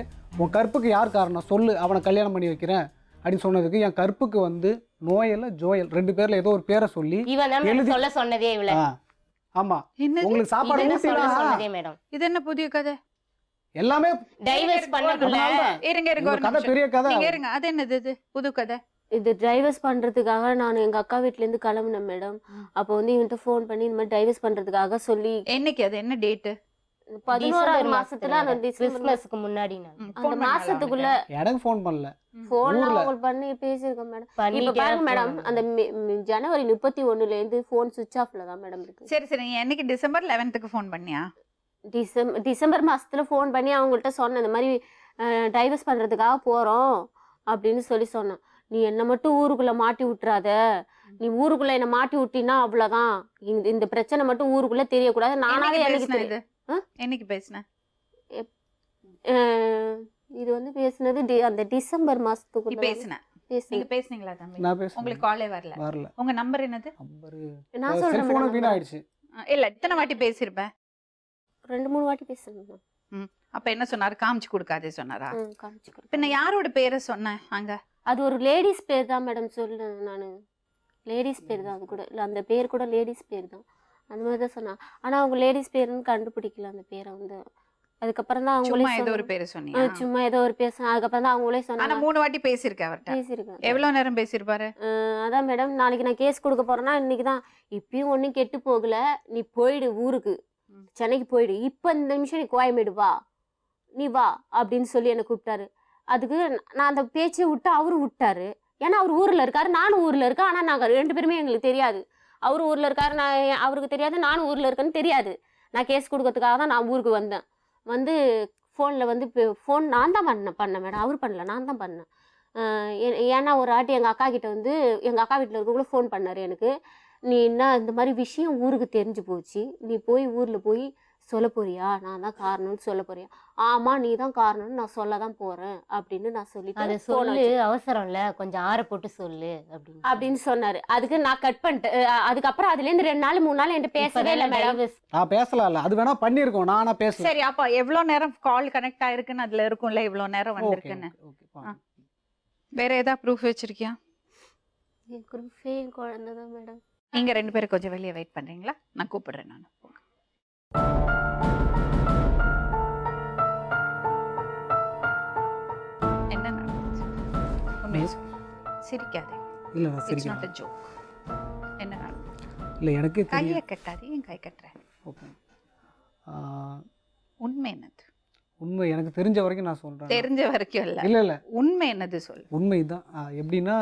உன் கற்புக்கு யார் காரணம் சொல்லு, அவனை கல்யாணம் பண்ணி வைக்கிறேன், அப்படின்னு சொன்னதுக்கு என் கற்புக்கு வந்து நோயல் ஜோயல் 2 பேரில் ஏதோ ஒரு பேரை சொல்லி இவன் தான் எழுதி- சொல்ல சொன்னதே இவள ஆமாம் என்னது உங்களுக்கு சாப்பாடு இவன் தான் சொல்ல ஊட்டினா சொன்னதே மேடம். இது என்ன புதிய கதை? எல்லாமே டைவர்ஸ் பண்ணக்குள்ள இருங்க இருங்க உங்க ஒரு கதை நிமிஷம். பெரிய கதை. நீங்க இருங்க, அது என்னது இது புது கதை? இது டைவர்ஸ் பண்ணுறதுக்காக நான் எங்கள் அக்கா வீட்டிலேருந்து கிளம்புனேன் மேடம். அப்போ வந்து இவன்கிட்ட ஃபோன் பண்ணி இந்த மாதிரி டைவர்ஸ் பண்ணுறதுக்காக சொல்லி என்னைக்கு அது என்ன டேட்டு? 11ஆவது மாசத்துல அந்த டிசம்பர் கிறிஸ்மஸ்க்கு முன்னாடி நான் அந்த மாசத்துக்குள்ள எனக்கு ஃபோன் பண்ணல. ஃபோன்லாம் ஊர்ல. அவங்களுக்கு பண்ணி பேசியிருக்கேன் மேடம். இப்ப பண்ணிட்டே பாருங்க மேடம், phone. அந்த ஜனவரி 31லேருந்து ஃபோன் சுவிட்ச் ஆஃப்ல தான் மேடம் இருக்கு. சரி சரி, நீ என்னைக்கு டிசம்பர் 11க்கு ஃபோன் பண்ணியா? டிசம்பர் மாசத்துல ஃபோன் பண்ணி அவங்கள்ட்ட சொன்னேன், இந்த மாதிரி டைவர்ஸ் பண்றதுக்காக போறோம் அப்படின்னு சொல்லி சொன்னேன். நீ என்ன மட்டும் ஊருக்குள்ள மாட்டி விட்டுறாத, நீ ஊருக்குள்ள என்ன மாட்டி விட்டினா அவ்வளவுதான், இந்த பிரச்சனை மட்டும் ஊருக்குள்ள தெரியக்கூடாது. நானாவே என்னைக்கு எனக்கு பேசுன தெரியும். இது? என்னைக்கு பேசுன? இது வந்து பேசுனது அந்த டிசம்பர் நீ மாசத்துக்குள்ள பேசுன? பேசுனேன். நீங்க பேசுனீங்களா தம்பி? நான் பேசுறேன். உங்களுக்கு காலே வரல. வரல. உங்க நம்பர் என்னது? நம்பரு நான் சொல்றேன் செல்போன் மேடம். வீணாயிடுச்சு. இல்ல, இத்தனை வாட்டி பேசியிருப்பேன். 2-3 வாட்டி பேசுறேன். அப்ப என்ன சொன்னாரு? காமிச்சு கொடுக்காதே சொன்னாரா? காமிச்சு கொடு. பின்ன யாரோட பேரை சொன்னேன் அங்க? அது ஒரு லேடிஸ் பேர் தான் மேடம் சொல்லுறேன் நான். லேடிஸ் பேர் தான், அது கூட இல்லை, அந்த பேர் கூட லேடிஸ் பேர் தான். அந்த மாதிரி தான் சொன்னான். ஆனால் அவங்க லேடிஸ் பேருன்னு கண்டுபிடிக்கல அந்த பேரை வந்து. அதுக்கப்புறம் தான் அவங்களே சும்மா ஏதோ ஒரு பேரை சொன்னியா? சும்மா ஏதோ ஒரு பேர் சொன்னா. அதுக்கப்புறம் தான் அவங்களே ஆனா சொன்னாங்க. 3 வாட்டி பேசியிருக்கேன் அவர்கிட்ட. பேசியிருக்கேன். எவ்வளவு நேரம் பேசியிருப்பாரு? அதான் மேடம், நாளைக்கு நான் கேஸ் கொடுக்க போறேன்னா இன்னைக்கு தான். இப்பயும் ஒன்றும் கெட்டு போகல, நீ போயிடு ஊருக்கு, சென்னைக்கு போயிடு, இப்போ இந்த நிமிஷம் நீ கோயம்பேடு வா, நீ வா அப்படின்னு சொல்லி என்னை கூப்பிட்டாரு. அதுக்கு நான் அந்த பேச்சை விட்டு அவரு விட்டாரு. ஏன்னா அவர் ஊரில் இருக்காரு, நானும் ஊரில் இருக்கேன். ஆனால் நாங்கள் 2 பேருமே எங்களுக்கு தெரியாது. அவரு ஊரில் இருக்காரு, நான் அவருக்கு தெரியாது, நானும் ஊரில் இருக்கேன்னு தெரியாது. நான் கேஸ் கொடுக்கறதுக்காக தான் நான் ஊருக்கு வந்தேன். வந்து ஃபோனில் வந்து ஃபோன் நான் தான் பண்ணேன் மேடம், அவர் பண்ணல, நான் தான் பண்ணேன். ஏன்னா ஒரு ஆட்டி எங்கள் அக்கா கிட்ட வந்து எங்கள் அக்கா வீட்டில் இருக்கவங்கள ஃபோன் பண்ணார் எனக்கு. நீ என்ன இந்த மாதிரி விஷயம் ஊருக்கு தெரிஞ்சு போச்சு, நீ போய் ஊரில் போய் சொல்ல போறியா, நான் தான் காரணம்னு சொல்ல போறியா? ஆமா நீ தான் காரணம்னு நான் சொல்ல தான் போறேன் அப்படின்னு நான் அதை சொல்லிட்டு சொல்லு, அவசரம் இல்ல, கொஞ்சம் ஆற போட்டு சொல்லு அப்படின்னு சொன்னாரு. அதுக்கு நான் கட் பண்ணிட்டேன். அதுக்கப்புறம் அதுலேருந்து 2 நாள் 3 நாள் என்கிட்ட பேசவே இல்லை மேடம். நான் பேசலாம்ல, அது வேணா பண்ணியிருக்கோம், நானா பேசல. சரி, அப்ப எவ்வளவு நேரம் கால் கனெக்ட் ஆயிருக்குன்னு அதுல இருக்கும்ல, இவ்வளவு நேரம் வந்திருக்குன்னு. வேற ஏதாவது ப்ரூஃப் வச்சிருக்கியா? என் குரூப்பே என் குழந்தை தான் மேடம். நீங்க 2 பேரும் கொஞ்சம் வெளியே வெயிட் பண்றீங்களா? நான் கூப்பிடுறேன். நான் என்ன நடந்துச்சு? உண்மையை சொல்லு. சிரிக்காதே. இல்ல நான் இட்ஸ் சரிங்க. Not a joke. என்ன நடந்துச்சு? இல்ல எனக்கே தெரியும். கையை கட்டாதே. ஏன் கை கட்டுற? ஓகே. உண்மை என்னது? உண்மை எனக்கு தெரிஞ்ச வரைக்கும் நான் சொல்றேன். தெரிஞ்ச வரைக்கும் இல்ல, இல்ல இல்ல உண்மை என்னது சொல்லு. உண்மைதான். எப்படின்னா